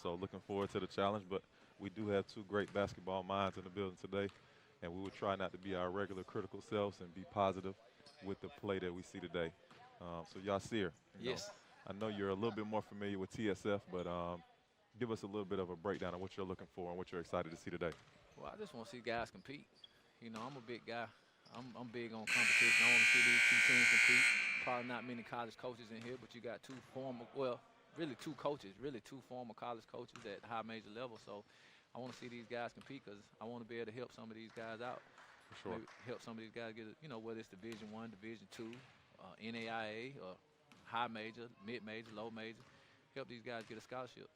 So looking forward to the challenge, but we do have two great basketball minds in the building today, and we will try not to be our regular critical selves and be positive with the play that we see today. So Yasir, Yes. I know you're a little bit more familiar with TSF, but give us a little bit of a breakdown of what you're looking for and what you're excited to see today. Well, I just want to see guys compete. You know, I'm a big guy. I'm big on competition. I want to see these two teams compete. Probably not many college coaches in here, but you got two former, well, really two coaches, really two former college coaches at high major level. So I want to see these guys compete because I want to be able to help some of these guys out. For sure. Maybe help some of these guys get, whether it's Division I, Division II, NAIA, or high major, mid major, low major. Help these guys get a scholarship.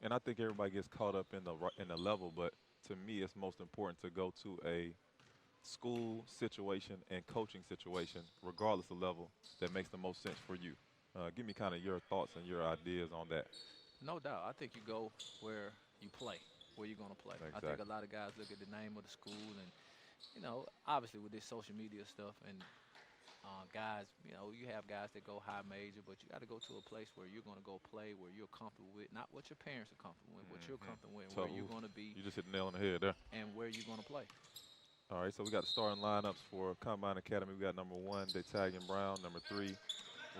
And I think everybody gets caught up in the level, but to me, it's most important to go to a school situation and coaching situation, regardless of level, that makes the most sense for you. Give me kind of your thoughts and your ideas on that. No doubt. I think you go where you play, where you're going to play. Exactly. I think a lot of guys look at the name of the school and, obviously with this social media stuff and guys, you have guys that go high major, but you got to go to a place where you're going to go play, where you're comfortable with, not what your parents are comfortable with, what you're comfortable with, So where you're going to be. You just hit the nail on the head there. And where you're going to play. All right, so we got the starting lineups for Combine Academy. We got number 1, D'Italian Brown. Number 3,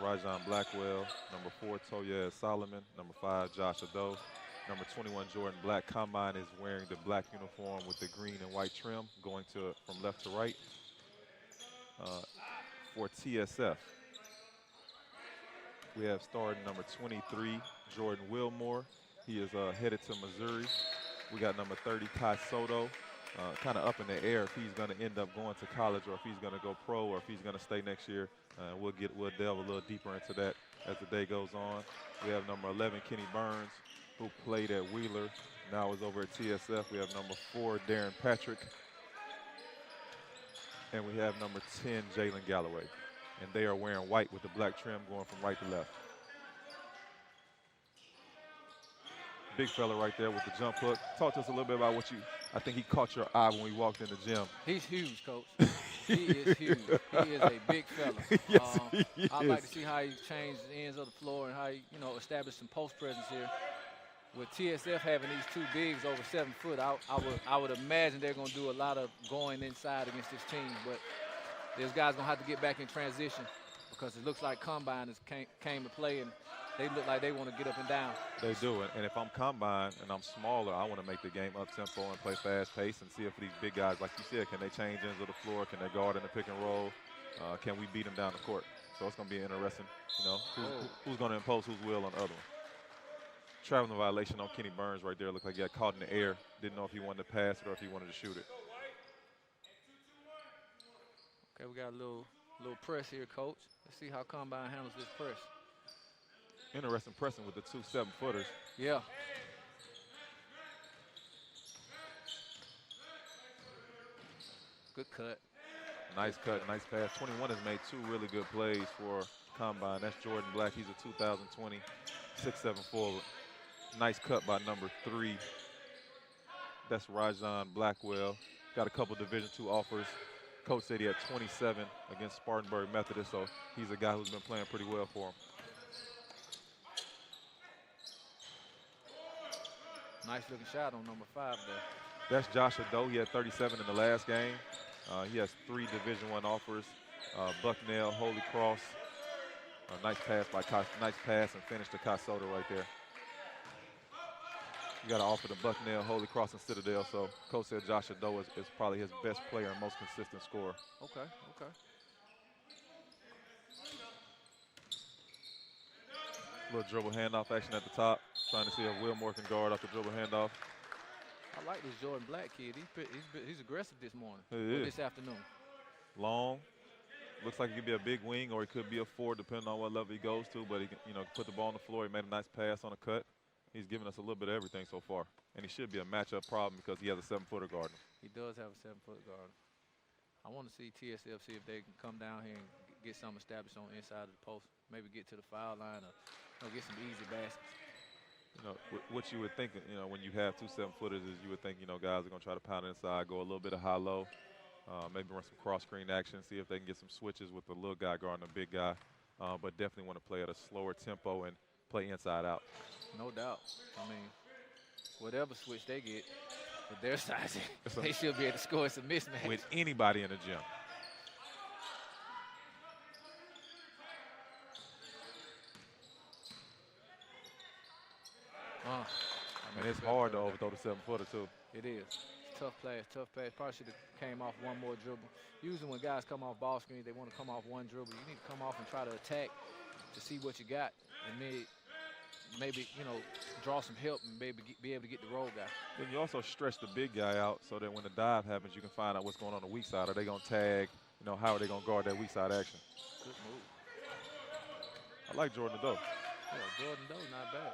Rajon Blackwell. Number 4, Toya Solomon. Number 5, Josh Ado. Number 21, Jordan Black. Combine is wearing the black uniform with the green and white trim, going from left to right. For TSF, we have starting number 23, Jordan Wilmore. He is headed to Missouri. We got number 30, Kai Sotto. Kind of up in the air if he's going to end up going to college or if he's going to go pro or if he's going to stay next year. We'll delve a little deeper into that as the day goes on. We have number 11, Kenny Burns, who played at Wheeler, now is over at TSF. We have number 4, Darren Patrick. And we have number 10, Jalen Galloway. And they are wearing white with the black trim going from right to left. Big fella right there with the jump hook. Talk to us a little bit about I think he caught your eye when we walked in the gym. He's huge, Coach. He is huge. He is a big fella. Yes, he is. I'd like to see how he changed the ends of the floor and how he, established some post presence here. With TSF having these two bigs over 7 foot, I would imagine they're going to do a lot of going inside against this team. But these guys going to have to get back in transition because it looks like Combine came to play and they look like they want to get up and down. They do, and if I'm Combine and I'm smaller, I want to make the game up-tempo and play fast pace and see if these big guys, like you said, can they change ends of the floor? Can they guard in the pick and roll? Can we beat them down the court? So it's going to be interesting, who's going to impose whose will on the other one. Traveling violation on Kenny Burns right there. Looked like he got caught in the air. Didn't know if he wanted to pass it or if he wanted to shoot it. Okay, we got a little press here, Coach. Let's see how Combine handles this press. Interesting pressing with the 2 7-footers. Yeah. Good cut. Nice cut, nice pass. 21 has made 2 really good plays for Combine. That's Jordan Black. He's a 2020 6'7" forward. Nice cut by number 3. That's Rajon Blackwell. Got a couple Division II offers. Coach said he had 27 against Spartanburg Methodist, so he's a guy who's been playing pretty well for him. Nice looking shot on number 5 there. That's Josh Ado. He had 37 in the last game. He has 3 Division I offers. Bucknell, Holy Cross. Nice pass by nice pass and finish to Kai Sotto right there. You got to offer to Bucknell, Holy Cross, and Citadel. So Coach said Josh Ado is probably his best player and most consistent scorer. Okay. Little dribble handoff action at the top. Trying to see if Wilmore can guard off the dribble handoff. I like this Jordan Black kid. He's aggressive this morning. This afternoon. Long. Looks like he could be a big wing or he could be a 4 depending on what level he goes to. But he can, put the ball on the floor. He made a nice pass on a cut. He's given us a little bit of everything so far. And he should be a matchup problem because he has a 7-footer guarding. He does have a 7-foot guard. I want to see TSF see if they can come down here and get something established on the inside of the post. Maybe get to the foul line or get some easy baskets. What you would think, when you have 2 7-footers is you would think, guys are going to try to pound inside, go a little bit of high-low, maybe run some cross-screen action, see if they can get some switches with the little guy guarding the big guy, but definitely want to play at a slower tempo and play inside out. No doubt. I mean, whatever switch they get with their size, they should be able to score. It's a mismatch. With anybody in the gym. And it's hard to overthrow the 7-footer, too. It is. Tough pass, tough pass. Probably should have came off one more dribble. Usually when guys come off ball screen, they want to come off one dribble. You need to come off and try to attack to see what you got, and maybe you know, draw some help and maybe be able to get the roll guy. Then you also stretch the big guy out so that when the dive happens, you can find out what's going on the weak side. Are they going to tag? You know, how are they going to guard that weak side action? Good move. I like Jordan Doe. Yeah, Jordan Doe, not bad.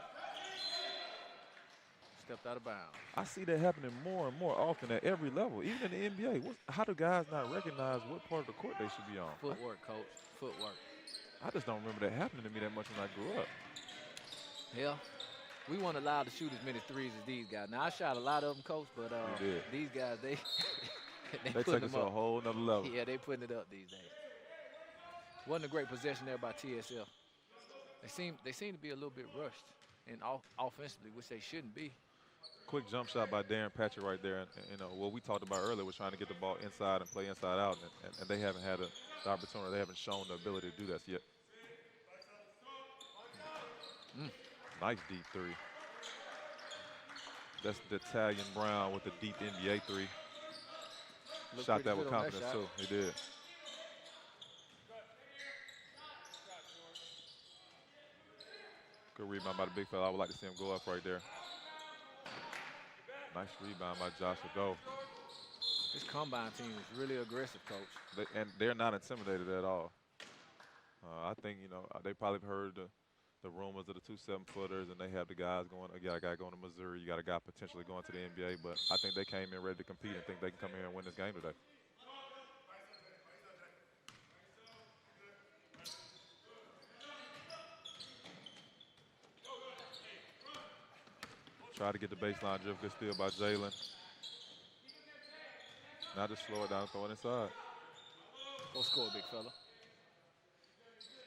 Stepped out of bounds. I see that happening more and more often at every level, even in the NBA. How do guys not recognize what part of the court they should be on? Footwork, coach. Footwork. I just don't remember that happening to me that much when I grew up. Yeah, we weren't allowed to shoot as many threes as these guys. Now, I shot a lot of them, coach, but these guys, they take us to a whole nother level. Yeah, they putting it up these days. Wasn't a great possession there by TSF. They seem to be a little bit rushed and offensively, which they shouldn't be. Quick jump shot by Darren Patchett right there. And you know, what we talked about earlier was trying to get the ball inside and play inside out, and they haven't had the opportunity. They haven't shown the ability to do that yet. Nice deep three. That's the Italian Brown with the deep NBA three. Shot that with confidence too. He did. Good rebound by the big fella. I would like to see him go up right there. Nice rebound by Josh Sotto. This combine team is really aggressive, coach. And they're not intimidated at all. I think, you know, they probably heard the rumors of the 2 7-footers, and they have the guys going. You got a guy going to Missouri. You got a guy potentially going to the NBA. But I think they came in ready to compete and think they can come in and win this game today. Try to get the baseline drift. Good steal by Jalen. Now just slow it down and throw it inside. Go score, big fella.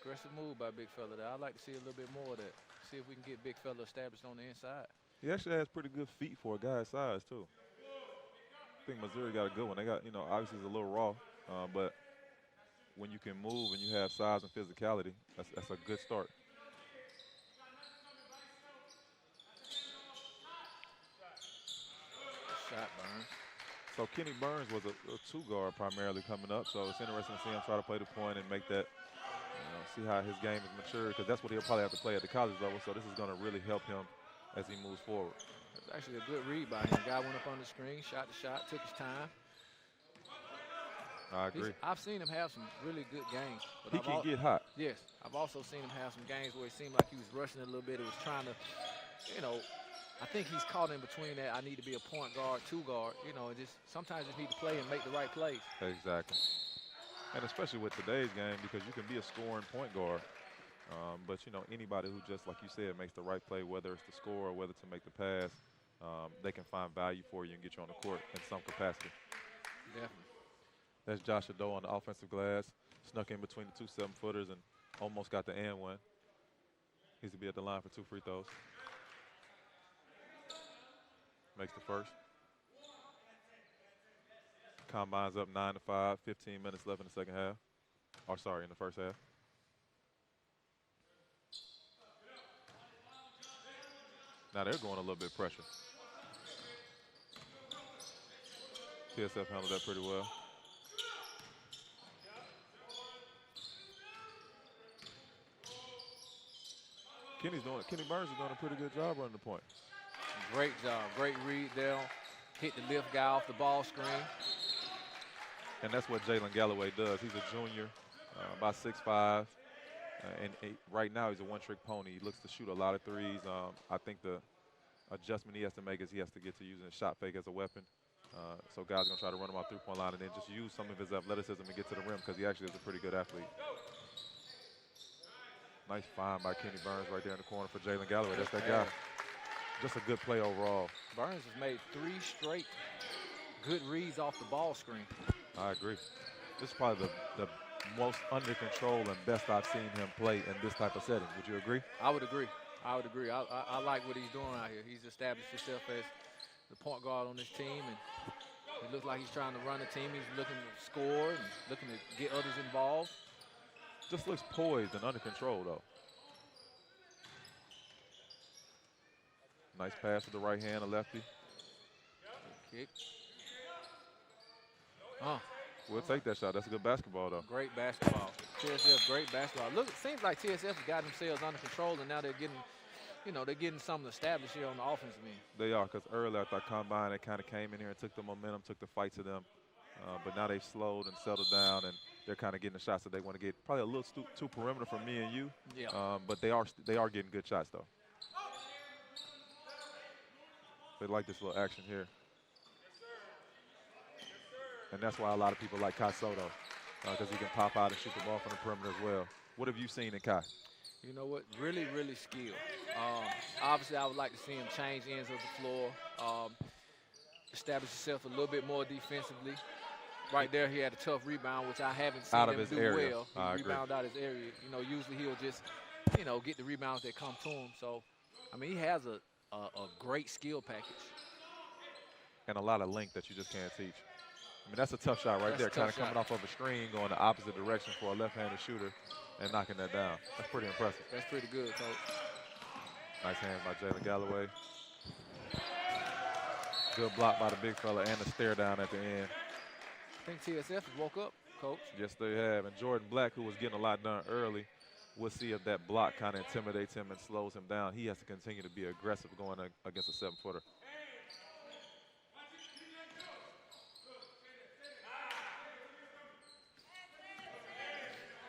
Aggressive move by big fella there. I'd like to see a little bit more of that. See if we can get big fella established on the inside. He actually has pretty good feet for a guy's size, too. I think Missouri got a good one. They got, you know, obviously it's a little raw, but when you can move and you have size and physicality, that's a good start. Shot, Burns. So Kenny Burns was a 2-guard primarily coming up, so it's interesting to see him try to play the point and make that, you know, see how his game is matured, because that's what he'll probably have to play at the college level, so this is going to really help him as he moves forward. It's actually a good read by him. Guy went up on the screen, shot the shot, took his time. I agree. I've seen him have some really good games. He But can get hot. Yes. I've also seen him have some games where it seemed like he was rushing a little bit. It was trying to, you know, I think he's caught in between that. I need to be a point guard, 2-guard. You know, just sometimes you need to play and make the right plays. Exactly. And especially with today's game, because you can be a scoring point guard. But, you know, anybody who just, like you said, makes the right play, whether it's to score or whether to make the pass, they can find value for you and get you on the court in some capacity. Definitely. That's Josh Sotto on the offensive glass. Snuck in between the 2 7-footers and almost got the and one. He's to be at the line for 2 free throws. Makes the first. Combine's up 9-5, 15 minutes left in the second half. Or sorry, in the first half. Now they're going a little bit pressure. TSF handled that pretty well. Kenny Burns is doing a pretty good job running the point. Great job. Great read there. Hit the lift guy off the ball screen. And that's what Jalen Galloway does. He's a junior, about 6'5", and right now he's a one-trick pony. He looks to shoot a lot of threes. I think the adjustment he has to make is he has to get to using a shot fake as a weapon. So guys are going to try to run him off 3-point line and then just use some of his athleticism and get to the rim, because he actually is a pretty good athlete. Nice find by Kenny Burns right there in the corner for Jalen Galloway. That's that guy. Just a good play overall. Burns has made 3 straight good reads off the ball screen. I agree. This is probably the most under control and best I've seen him play in this type of setting. Would you agree? I would agree. I would agree. I like what he's doing out here. He's established himself as the point guard on this team, and it looks like he's trying to run the team. He's looking to score and looking to get others involved. Just looks poised and under control, though. Nice pass with the right hand, a lefty. Good kick. Oh. We'll take that shot. That's a good basketball, though. Great basketball. TSF, great basketball. Look, it seems like TSF has got themselves under control, and now they're getting, you know, they're getting something established here on the offensive end. They are, because earlier at that combine, they kind of came in here and took the momentum, took the fight to them. But now they've slowed and settled down, and they're kind of getting the shots that they want to get. Probably a little too perimeter from me and you. Yeah. But they are getting good shots, though. They like this little action here. And that's why a lot of people like Kai Sotto, because he can pop out and shoot the ball from the perimeter as well. What have you seen in Kai? You know what? Really, really skilled. Obviously, I would like to see him change ends of the floor, establish himself a little bit more defensively. Right there, he had a tough rebound, which I haven't seen him do area. well. He rebounded out his area. You know, usually he'll just, you know, get the rebounds that come to him. So, I mean, he has a great skill package. And a lot of length that you just can't teach. I mean, that's a tough shot right there, kind of coming off of a screen, going the opposite direction for a left-handed shooter and knocking that down. That's pretty impressive. That's pretty good, Coach. Nice hands by Jalen Galloway. Good block by the big fella and the stare down at the end. I think TSF has woke up, Coach. Yes, they have. And Jordan Black, who was getting a lot done early, we'll see if that block kind of intimidates him and slows him down. He has to continue to be aggressive going against a 7-footer.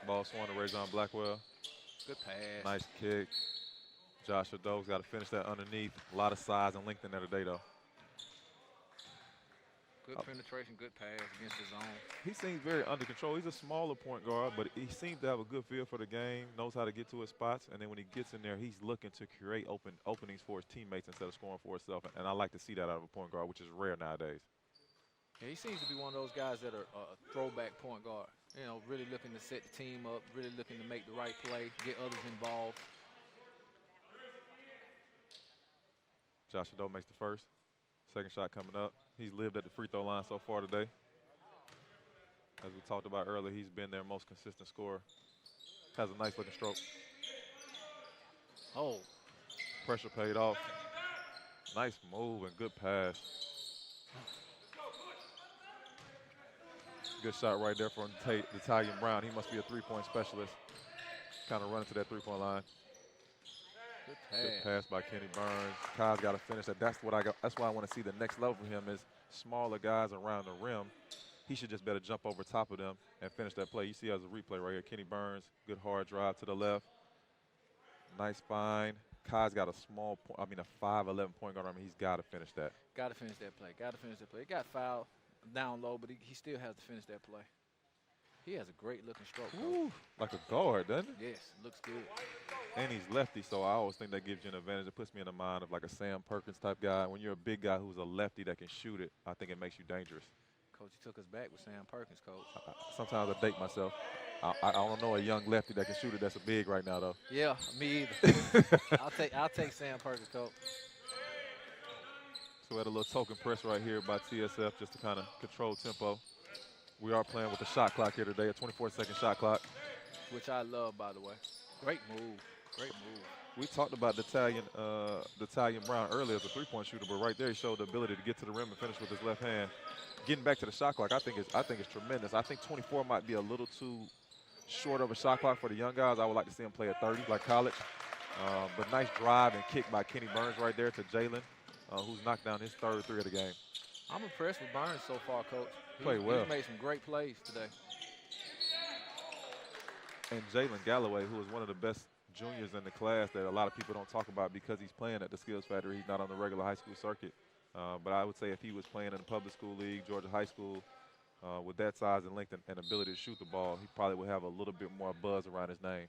Ball swung to Rajon Blackwell. Good pass. Nice kick. Joshua Doe's got to finish that underneath. A lot of size and length in there today, though. Good penetration, good pass against the zone. He seems very under control. He's a smaller point guard, but he seems to have a good feel for the game, knows how to get to his spots, and then when he gets in there, he's looking to create openings for his teammates instead of scoring for himself, and I like to see that out of a point guard, which is rare nowadays. Yeah, he seems to be one of those guys that are a throwback point guard. You know, really looking to set the team up, really looking to make the right play, get others involved. Joshua Doe makes the first. Second shot coming up. He's lived at the free throw line so far today. As we talked about earlier, he's been their most consistent scorer. Has a nice looking stroke. Oh. Pressure paid off. Nice move and good pass. Good shot right there from Italian Brown. He must be a three-point specialist. Kind of running to that three-point line. Good pass by Kenny Burns. Kai's got to finish that. That's why I want to see the next level for him is smaller guys around the rim. He should just better jump over top of them and finish that play. You see as a replay right here. Kenny Burns, good hard drive to the left. Nice find. Kai's got a 5'11" point guard. I mean, he's got to finish that. Got to finish that play. Got to finish that play. He got fouled down low, but he still has to finish that play. He has a great looking stroke. Ooh, like a guard, doesn't it? Yes, looks good. And he's lefty, so I always think that gives you an advantage. It puts me in the mind of like a Sam Perkins type guy. When you're a big guy who's a lefty that can shoot it, I think it makes you dangerous. Coach, you took us back with Sam Perkins, Coach. Sometimes I date myself. I don't know a young lefty that can shoot it that's a big right now, though. Yeah, me either. I'll take Sam Perkins, Coach. So we had a little token press right here by TSF just to kind of control tempo. We are playing with a shot clock here today, a 24-second shot clock. Which I love, by the way. Great move. Great move. We talked about the Italian Brown earlier as a three-point shooter, but right there he showed the ability to get to the rim and finish with his left hand. Getting back to the shot clock, I think it's tremendous. I think 24 might be a little too short of a shot clock for the young guys. I would like to see him play at 30, like college. But nice drive and kick by Kenny Burns right there to Jalen, who's knocked down his third three of the game. I'm impressed with Burns so far, Coach. Played well. He's made some great plays today. And Jalen Galloway, who is one of the best juniors in the class that a lot of people don't talk about because he's playing at the Skills Factory. He's not on the regular high school circuit. But I would say if he was playing in the public school league, Georgia High School, with that size and length and ability to shoot the ball, he probably would have a little bit more buzz around his name.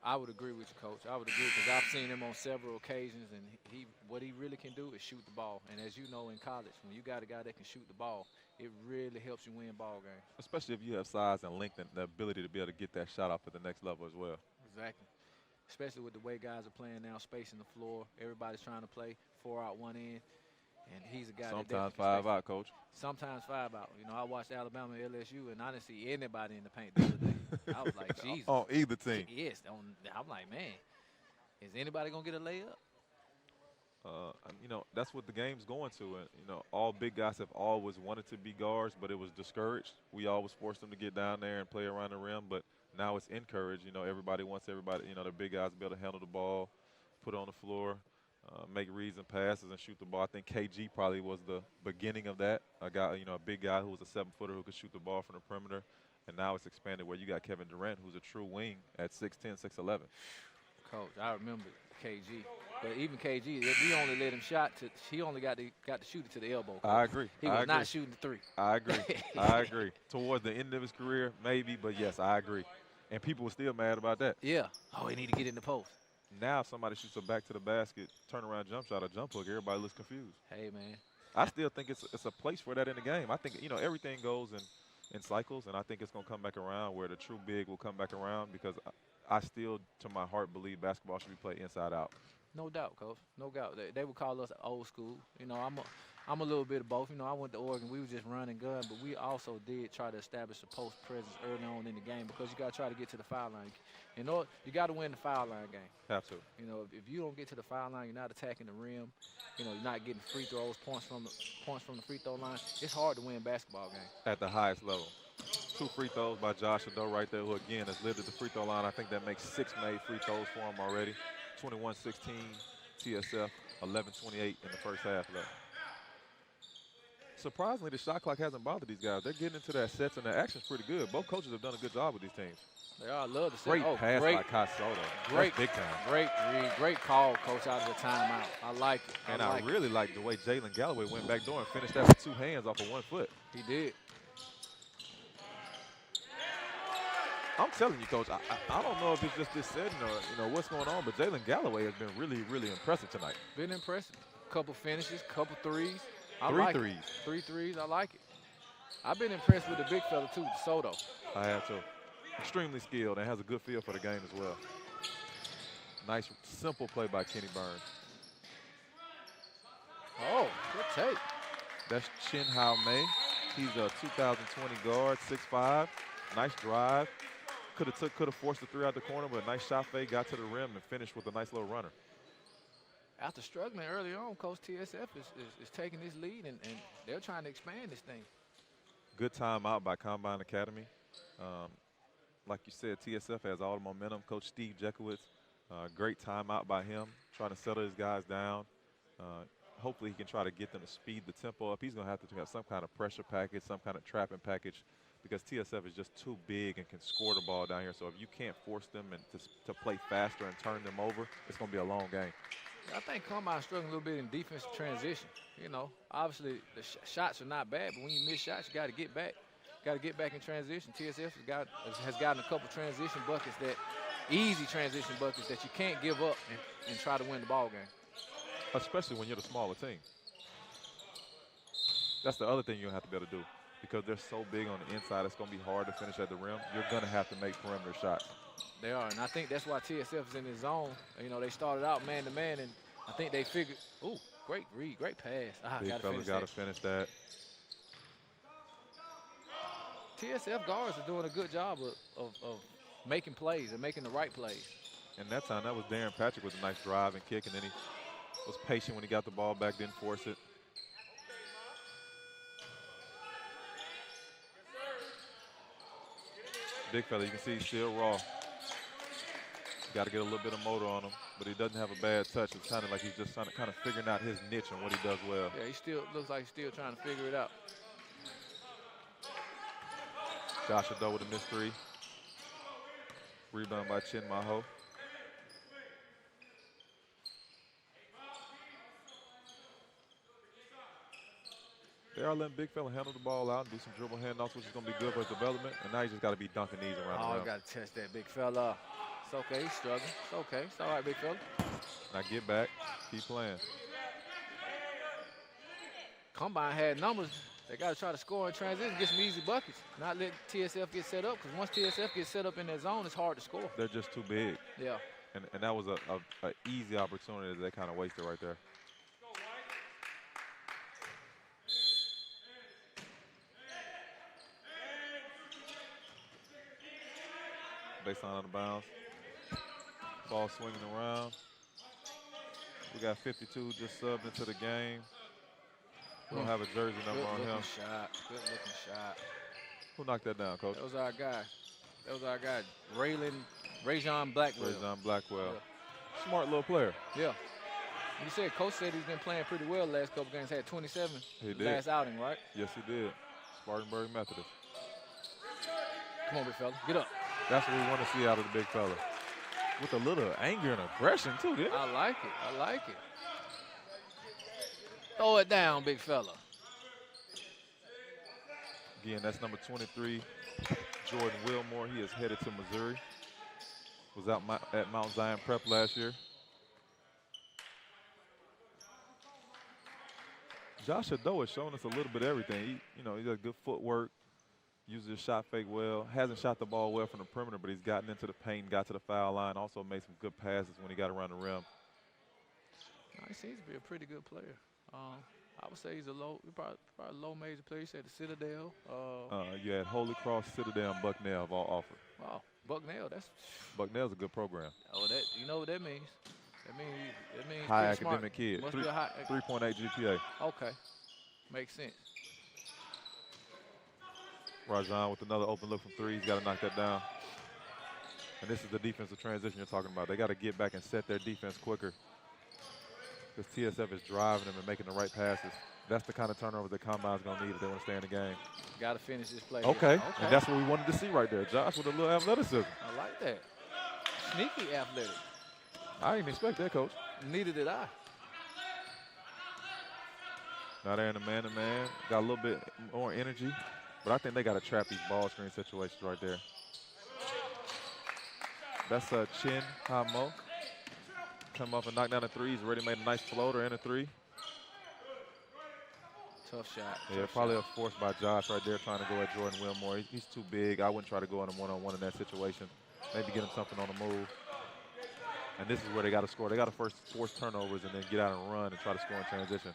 I would agree with you, Coach. I would agree because I've seen him on several occasions, and what he really can do is shoot the ball. And as you know, in college, when you got a guy that can shoot the ball, it really helps you win ball games. Especially if you have size and length and the ability to be able to get that shot off at the next level as well. Exactly. especially with the way guys are playing now, spacing the floor. Everybody's trying to play 4 out, 1 in. And he's a guy Sometimes that 5 out, Coach. Sometimes 5 out. You know, I watched Alabama and LSU, and I didn't see anybody in the paint the other day. I was like, Jesus. On either team. Yes. I'm like, man, is anybody going to get a layup? You know, that's what the game's going to. And, you know, all big guys have always wanted to be guards, but it was discouraged. We always forced them to get down there and play around the rim, but now it's encouraged. You know, everybody wants everybody, you know, the big guys to be able to handle the ball, put it on the floor, make reads and passes and shoot the ball. I think KG probably was the beginning of that. A guy, you know, a big guy who was a 7-footer who could shoot the ball from the perimeter. And now it's expanded where you got Kevin Durant, who's a true wing at 6'10", 6'11". Coach, I remember KG. But even KG, we only let him he only got to shoot it to the elbow. Coach. I agree. He was not shooting the 3. I agree. I agree. Towards the end of his career, maybe, but yes, I agree. And people were still mad about that. Yeah. Oh, he need to get in the post. Now if somebody shoots a back to the basket, turnaround jump shot, or jump hook, everybody looks confused. Hey, man. I still think it's a place for that in the game. I think, you know, everything goes in cycles, and I think it's going to come back around where the true big will come back around because I still, to my heart, believe basketball should be played inside out. No doubt, Coach. No doubt. They would call us old school. You know, I'm a little bit of both. You know, I went to Oregon. We was just run and gun, but we also did try to establish a post presence early on in the game because you got to try to get to the foul line. You know, you got to win the foul line game. Have to. You know, if you don't get to the foul line, you're not attacking the rim. You know, you're not getting free throws, points from the free throw line. It's hard to win basketball games. At the highest level. 2 free throws by Josh Sotto right there, who again has lived at the free throw line. I think that makes 6 made free throws for him already. 21-16 TSF, 11-28 in the first half left. Surprisingly, the shot clock hasn't bothered these guys. They're getting into their sets, and their action's pretty good. Both coaches have done a good job with these teams. They are. I love the set. Great pass by Kai Sotto. Great, big time. Great read. Great call, Coach, out of the timeout. I like it. And I really like the way Jalen Galloway went back door and finished that with 2 hands off of 1 foot. He did. I'm telling you, Coach, I don't know if it's just this setting or, you know, what's going on, but Jalen Galloway has been really, really impressive tonight. Been impressive. Couple finishes, couple threes. 3 threes. 3 threes. I like it. I've been impressed with the big fella, too, Soto. I have, too. Extremely skilled and has a good feel for the game as well. Nice, simple play by Kenny Burns. Oh, good take. That's Chin Hao Mei. He's a 2020 guard, 6'5". Nice drive. Could have forced the 3 out the corner, but a nice shot fake, got to the rim, and finished with a nice little runner. After struggling early on, Coach, TSF is taking this lead, and they're trying to expand this thing. Good timeout by Combine Academy. Like you said, TSF has all the momentum. Coach Steve Jekowitz, great timeout by him, trying to settle his guys down. Hopefully he can try to get them to speed the tempo up. He's going to have some kind of pressure package, some kind of trapping package, because TSF is just too big and can score the ball down here. So if you can't force them and to play faster and turn them over, it's going to be a long game. I think Combine's struggling a little bit in defensive transition. You know, obviously the shots are not bad, but when you miss shots, you got to get back. Got to get back in transition. TSF has gotten a couple transition buckets, easy transition buckets that you can't give up and try to win the ball game. Especially when you're the smaller team. That's the other thing you'll have to be able to do. Because they're so big on the inside, it's going to be hard to finish at the rim. You're going to have to make perimeter shots. They are, and I think that's why TSF is in his zone. You know, they started out man-to-man, and I think they figured, ooh, great read, great pass. Big fella's got to finish that. TSF guards are doing a good job of making plays and making the right plays. And that time, that was Darren Patrick with a nice drive and kick, and then he was patient when he got the ball back, didn't force it. Big fella, you can see he's still raw. Got to get a little bit of motor on him, but he doesn't have a bad touch. It's kind of like he's just kind of figuring out his niche and what he does well. Yeah, he still looks like he's still trying to figure it out. Josh Sotto with a missed 3. Rebound by Chin Maho. They are letting big fella handle the ball out and do some dribble handoffs, which is going to be good for his development. And now he's just got to be dunking these around the rim. Oh, got to touch that big fella. It's okay. He's struggling. It's okay. It's all right, big fella. Now get back. Keep playing. Combine had numbers. They got to try to score in transition, get some easy buckets, not let TSF get set up, because once TSF gets set up in their zone, it's hard to score. They're just too big. Yeah. And that was a easy opportunity that they kind of wasted right there. Baseline out of bounds. Ball swinging around. We got 52 just subbed into the game. We don't have a jersey number on him. Good looking shot. Who knocked that down, Coach? That was our guy. Rajon Blackwell. Rajon Blackwell. Yeah. Smart little player. Yeah. You said Coach said he's been playing pretty well the last couple games. Had 27 He did. last outing, right? Yes, he did. Spartanburg Methodist. Come on, big fella. Get up. That's what we want to see out of the big fella. With a little anger and aggression, too, didn't he? I like it. I like it. Throw it down, big fella. Again, that's number 23, Jordan Wilmore. He is headed to Missouri. Was out at Mount Zion Prep last year. Josh Ado has shown us a little bit of everything. He got good footwork, uses his shot fake well. Hasn't shot the ball well from the perimeter, but he's gotten into the paint, got to the foul line. Also made some good passes when he got around the rim. He seems to be a pretty good player. I would say he's probably low major player. You said the Citadel. You had Holy Cross, Citadel, and Bucknell have all offered. Wow, Bucknell. Bucknell's a good program. Oh, you know what that means? That means high smart. academic kid. Must be a high. 3.8 GPA. Okay, makes sense. Rajon with another open look from three. He's got to knock that down. And this is the defensive transition you're talking about. They got to get back and set their defense quicker. Because TSF is driving them and making the right passes. That's the kind of turnovers that Combine's going to need if they want to stay in the game. Got to finish this play. Okay, and that's what we wanted to see right there. Josh with a little athleticism. I like that. Sneaky athletic. I didn't expect that, Coach. Neither did I. Now they're in a man-to-man. Got a little bit more energy. But I think they got to trap these ball screen situations right there. That's Chin Hamo. Come up and knock down a three. He's already made a nice floater and a three. Tough shot. Yeah, probably a force by Josh right there trying to go at Jordan Wilmore. He's too big. I wouldn't try to go on him one-on-one in that situation. Maybe get him something on the move. And this is where they got to score. They got to first force turnovers and then get out and run and try to score in transition.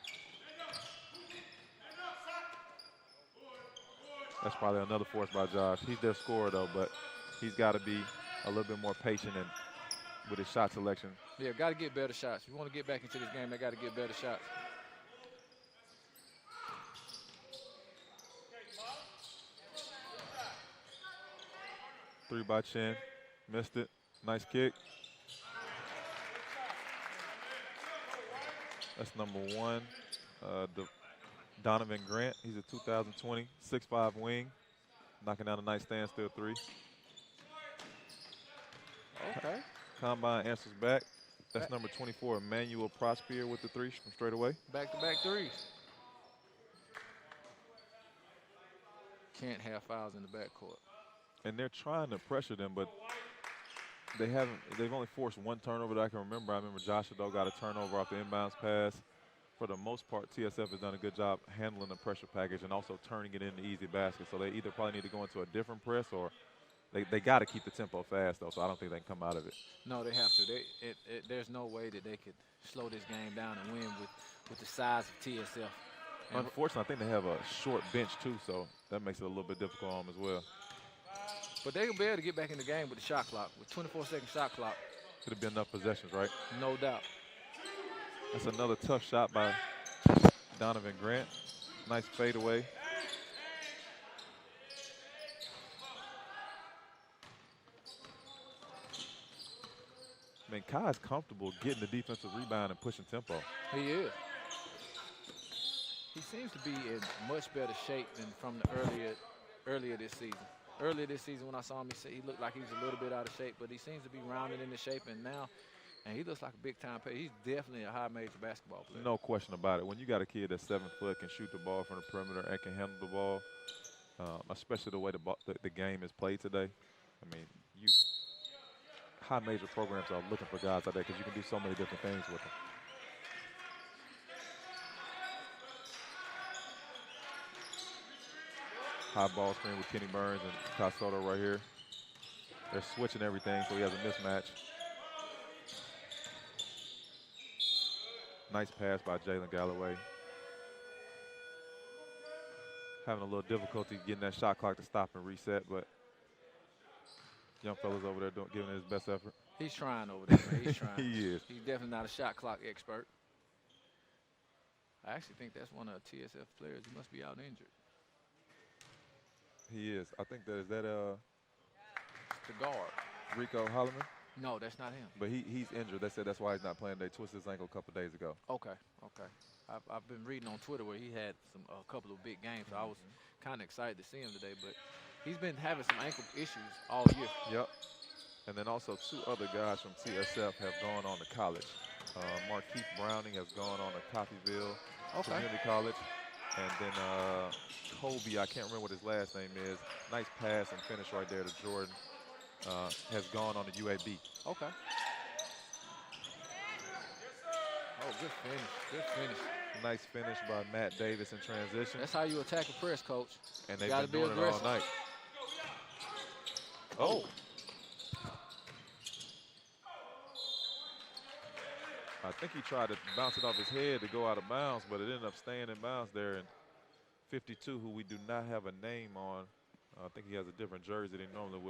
That's probably another force by Josh. He's their scorer, though, but he's got to be a little bit more patient and with his shot selection. Yeah, got to get better shots. If you want to get back into this game, they got to get better shots. Three by Chin. Missed it. Nice kick. That's number one. Donovan Grant. He's a 2020 6'5" wing. Knocking down a nice standstill three. Okay. Combine answers back. That's number 24, Emmanuel Prosper with the three from straight away. Back-to-back threes. Can't have fouls in the backcourt. And they're trying to pressure them, but they've only forced one turnover that I can remember. I remember Josh Ado got a turnover off the inbounds pass. For the most part, TSF has done a good job handling the pressure package and also turning it into easy baskets. So they either probably need to go into a different press or they got to keep the tempo fast, though, so I don't think they can come out of it. No, they have to. There's no way that they could slow this game down and win with the size of TSF. And unfortunately, I think they have a short bench, too, so that makes it a little bit difficult on them as well. But they'll be able to get back in the game with the shot clock, with 24-second shot clock. Could have been enough possessions, right? No doubt. That's another tough shot by Donovan Grant. Nice fadeaway. I mean, Kai's comfortable getting the defensive rebound and pushing tempo. He is. He seems to be in much better shape than from the earlier this season. Earlier this season when I saw him, he looked like he was a little bit out of shape, but he seems to be rounded into shape, and now he looks like a big-time player. He's definitely a high-major basketball player. No question about it. When you got a kid that's 7 foot, can shoot the ball from the perimeter and can handle the ball, especially the way the game is played today, I mean, high-major programs are looking for guys like that because you can do so many different things with them. High ball screen with Kenny Burns and Kai Sotto right here. They're switching everything, so he has a mismatch. Nice pass by Jalen Galloway. Having a little difficulty getting that shot clock to stop and reset, but young fella's over there giving it his best effort. He's trying over there, man. He's trying. He is. He's definitely not a shot clock expert. I actually think that's one of the TSF players. He must be out injured. He is. I think that is that The guard. Rico Holloman. No, that's not him. But he's injured. They said that's why he's not playing. They twisted his ankle a couple days ago. Okay, okay. I've been reading on Twitter where he had a couple of big games, so I was kind of excited to see him today. But he's been having some ankle issues all year. Yep. And then also 2 other guys from TSF have gone on to college. Markeith Browning has gone on to Coffeyville Community College. And then Kobe, I can't remember what his last name is. Nice pass and finish right there to Jordan. Has gone on to UAB. Okay. Oh, good finish. Good finish. Nice finish by Matt Davis in transition. That's how you attack a press, coach. And they've been doing it all night. Oh. I think he tried to bounce it off his head to go out of bounds, but it ended up staying in bounds there. And 52, who we do not have a name on, I think he has a different jersey than he normally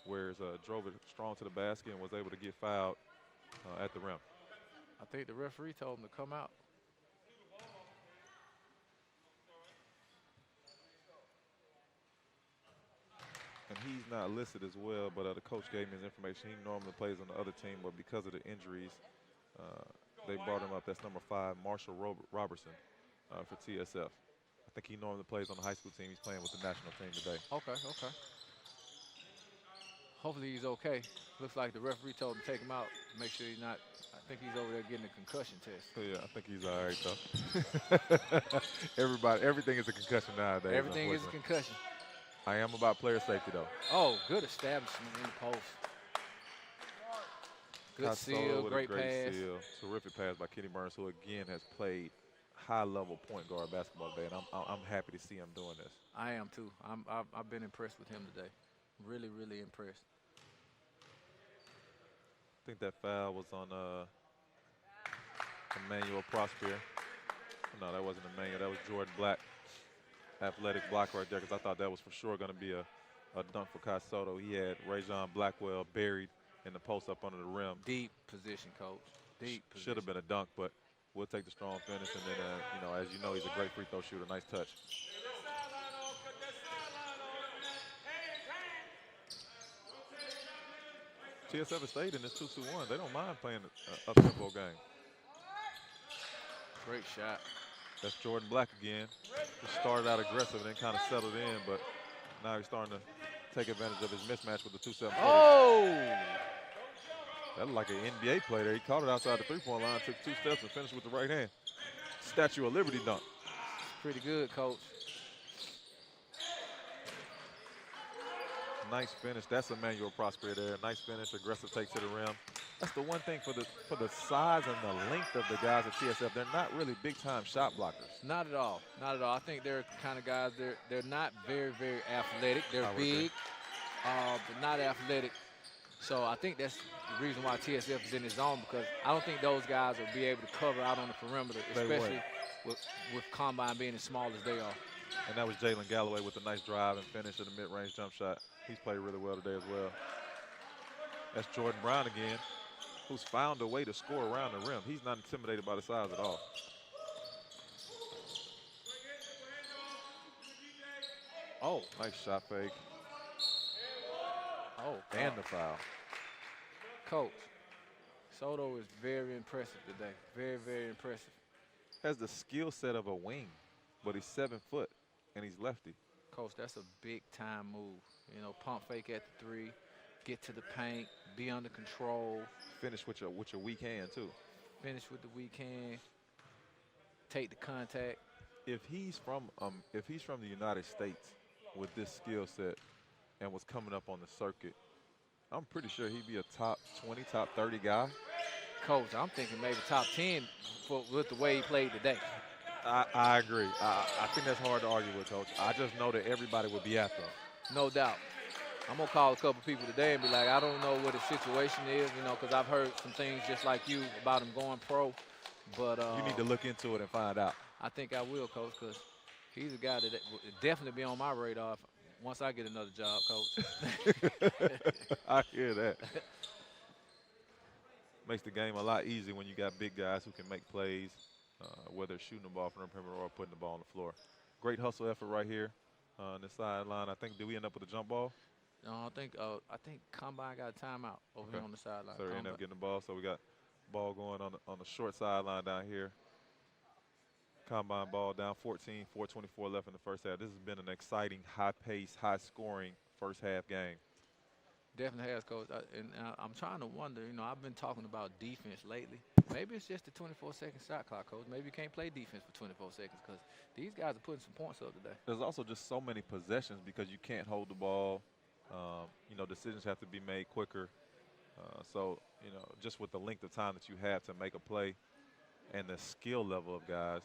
wears, drove it strong to the basket and was able to get fouled at the rim. I think the referee told him to come out. And he's not listed as well, but the coach gave me his information. He normally plays on the other team, but because of the injuries, they brought him up. That's number 5, Marshall Robertson for TSF. I think he normally plays on the high school team. He's playing with the national team today. Okay, okay. Hopefully he's okay. Looks like the referee told him to take him out. Make sure he's not. I think he's over there getting a concussion test. Yeah, I think he's all right, though. Everything is a concussion nowadays. Everything is a concussion. I am about player safety, though. Oh, good establishment in the post. Good seal, great pass. Seal. Terrific pass by Kenny Burns, who again has played high-level point guard basketball today, and I'm happy to see him doing this. I am too. I've been impressed with him today. Really, really impressed. I think that foul was on Emmanuel Prosper. No, that wasn't Emmanuel. That was Jordan Black. Athletic block right there, because I thought that was for sure going to be a dunk for Kai Sotto. He had Rajon Blackwell buried in the post up under the rim. Deep position, coach. Deep position. Should have been a dunk, but we'll take the strong finish. And then, as you know, he's a great free throw shooter. Nice touch. TSF has stayed in this 2-2-1. They don't mind playing an up-tempo game. Great shot. That's Jordan Black again. Just started out aggressive and then kind of settled in, but now he's starting to take advantage of his mismatch with the 2-7. Oh! That looked like an NBA player there. He caught it outside the three-point line, took 2 steps and finished with the right hand. Statue of Liberty dunk. Pretty good, coach. Nice finish. That's Emmanuel Prosper there. Nice finish, aggressive take to the rim. That's the one thing for the size and the length of the guys at TSF. They're not really big-time shot blockers. Not at all. Not at all. I think they're kind of guys, they're not very, very athletic. They're big, but not athletic. So I think that's the reason why TSF is in his zone, because I don't think those guys will be able to cover out on the perimeter, especially with Combine being as small as they are. And that was Jalen Galloway with a nice drive and finish in the mid-range jump shot. He's played really well today as well. That's Jordan Brown again, who's found a way to score around the rim. He's not intimidated by the size at all. Oh, nice shot fake. Oh, and the foul. Coach, Sotto is very impressive today. Very, very impressive. Has the skill set of a wing, but he's 7 foot and he's lefty. Coach, that's a big-time move. You know, pump fake at the 3, get to the paint, be under control. Finish with your weak hand too. Finish with the weak hand. Take the contact. If he's from the United States with this skill set and was coming up on the circuit, I'm pretty sure he'd be a top 20, top 30 guy. Coach, I'm thinking maybe top 10 with the way he played today. I agree. I think that's hard to argue with, Coach. I just know that everybody would be after him. No doubt. I'm going to call a couple people today and be like, I don't know what his situation is, you know, because I've heard some things just like you about him going pro. But You need to look into it and find out. I think I will, Coach, because he's a guy that would definitely be on my radar once I get another job, Coach. I hear that. Makes the game a lot easier when you got big guys who can make plays, whether it's shooting the ball from the perimeter or putting the ball on the floor. Great hustle effort right here on the sideline. I think, did we end up with a jump ball? No, I think Combine got a timeout over here on the sideline. So we end up getting the ball. So we got ball going on the short sideline down here. Combine ball down 14, 4:24 left in the first half. This has been an exciting, high-paced, high-scoring first-half game. Definitely has, Coach. I'm trying to wonder, you know, I've been talking about defense lately. Maybe it's just the 24-second shot clock, Coach. Maybe you can't play defense for 24 seconds because these guys are putting some points up today. There's also just so many possessions because you can't hold the ball. You know, decisions have to be made quicker. So, you know, just with the length of time that you have to make a play and the skill level of guys,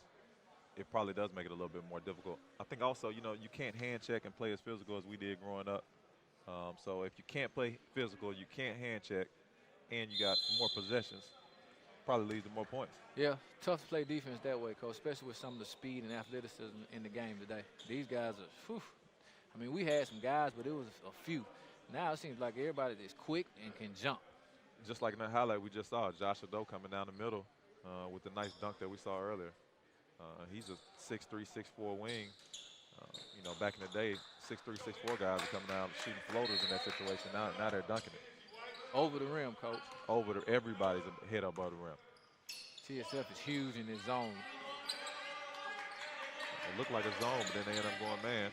it probably does make it a little bit more difficult. I think also, you know, you can't hand check and play as physical as we did growing up. So if you can't play physical, you can't hand check, and you got more possessions, probably leads to more points. Yeah, tough to play defense that way, Coach, especially with some of the speed and athleticism in the game today. These guys are, whew. I mean, we had some guys, but it was a few. Now it seems like everybody is quick and can jump. Just like in that highlight we just saw, Josh Sotto coming down the middle with the nice dunk that we saw earlier. He's a 6'3", 6'4" wing. You know, back in the day, 6'3", 6'4" guys are coming out shooting floaters in that situation. Now they're dunking it. Over the rim, Coach. Everybody's head above the rim. TSF is huge in his zone. It looked like a zone, but then they end up going man.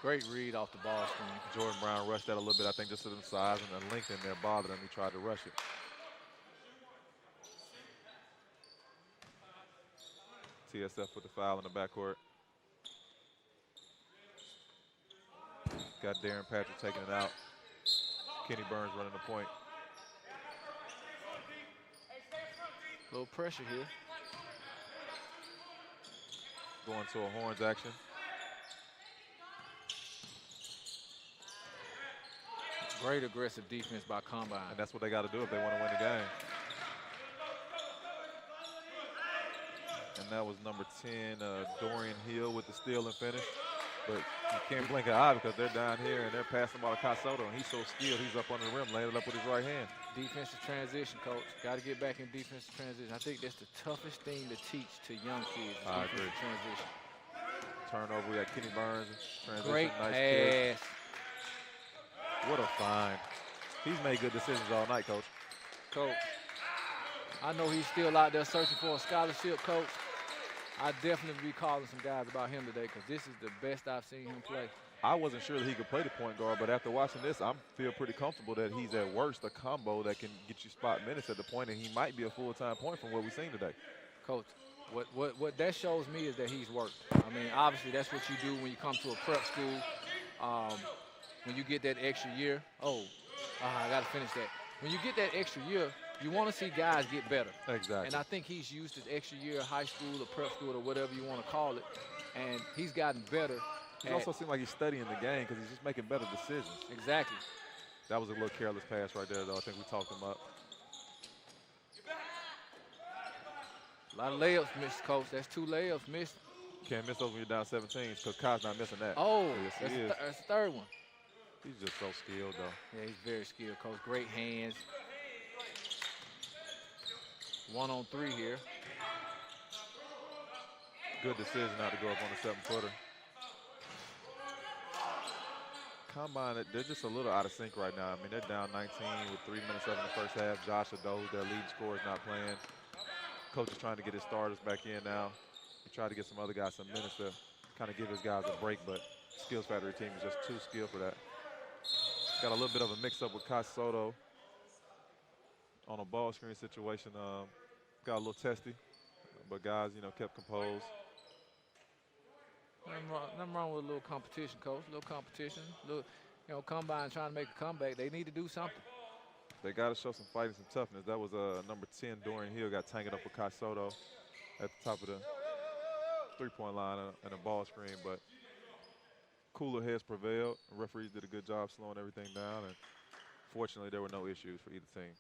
Great read off the ball screen. Jordan Brown rushed that a little bit, I think, just to the size, and the length in there bothered him. He tried to rush it. TSF with the foul in the backcourt. Got Darren Patrick taking it out. Kenny Burns running the point. A little pressure here. Going to a horns action. Great aggressive defense by Combine. And that's what they got to do if they want to win the game. And that was number 10, Dorian Hill with the steal and finish. But you can't blink an eye because they're down here and they're passing the ball to Kai Sotto, and he's so skilled, he's up on the rim, laying it up with his right hand. Defensive transition, Coach. Got to get back in defensive transition. I think that's the toughest thing to teach to young kids. I agree. Transition. Turnover, we got Kenny Burns. Transition, Great nice pass. What a find. He's made good decisions all night, Coach. Coach, I know he's still out there searching for a scholarship, Coach. I definitely be calling some guys about him today because this is the best I've seen him play. I wasn't sure that he could play the point guard, but after watching this, I feel pretty comfortable that he's at worst a combo that can get you spot minutes at the point, and he might be a full-time point from what we've seen today. Coach, what that shows me is that he's worked. I mean, obviously that's what you do when you come to a prep school. When you get that extra year, I got to finish that. When you get that extra year, you want to see guys get better. Exactly. And I think he's used his extra year of high school or prep school or whatever you want to call it, and he's gotten better. It also seems like he's studying the game because he's just making better decisions. Exactly. That was a little careless pass right there, though. I think we talked him up. A lot of layups missed, Coach. That's 2 layups missed. Can't miss those when you're down 17 because Kai's not missing that. Oh, yes, that's the third one. He's just so skilled, though. Yeah, he's very skilled, Coach. Great hands. 1-on-3 here. Good decision not to go up on the 7-footer. Combine, they're just a little out of sync right now. I mean, they're down 19 with 3 minutes left in the first half. Josh Sotto, their leading scorer, is not playing. Coach is trying to get his starters back in now. He tried to get some other guys some minutes to kind of give his guys a break, but Skills Factory team is just too skilled for that. Got a little bit of a mix-up with Kai Sotto on a ball screen situation. Got a little testy, but guys, you know, kept composed. Nothing wrong with a little competition, Coach. A little competition. Little, you know, Combine trying to make a comeback. They need to do something. They got to show some fight and some toughness. That was number 10, Dorian Hill, got tangled up with Kai Sotto at the top of the three-point line and a ball screen, but cooler heads prevailed. The referees did a good job slowing everything down, and fortunately there were no issues for either team.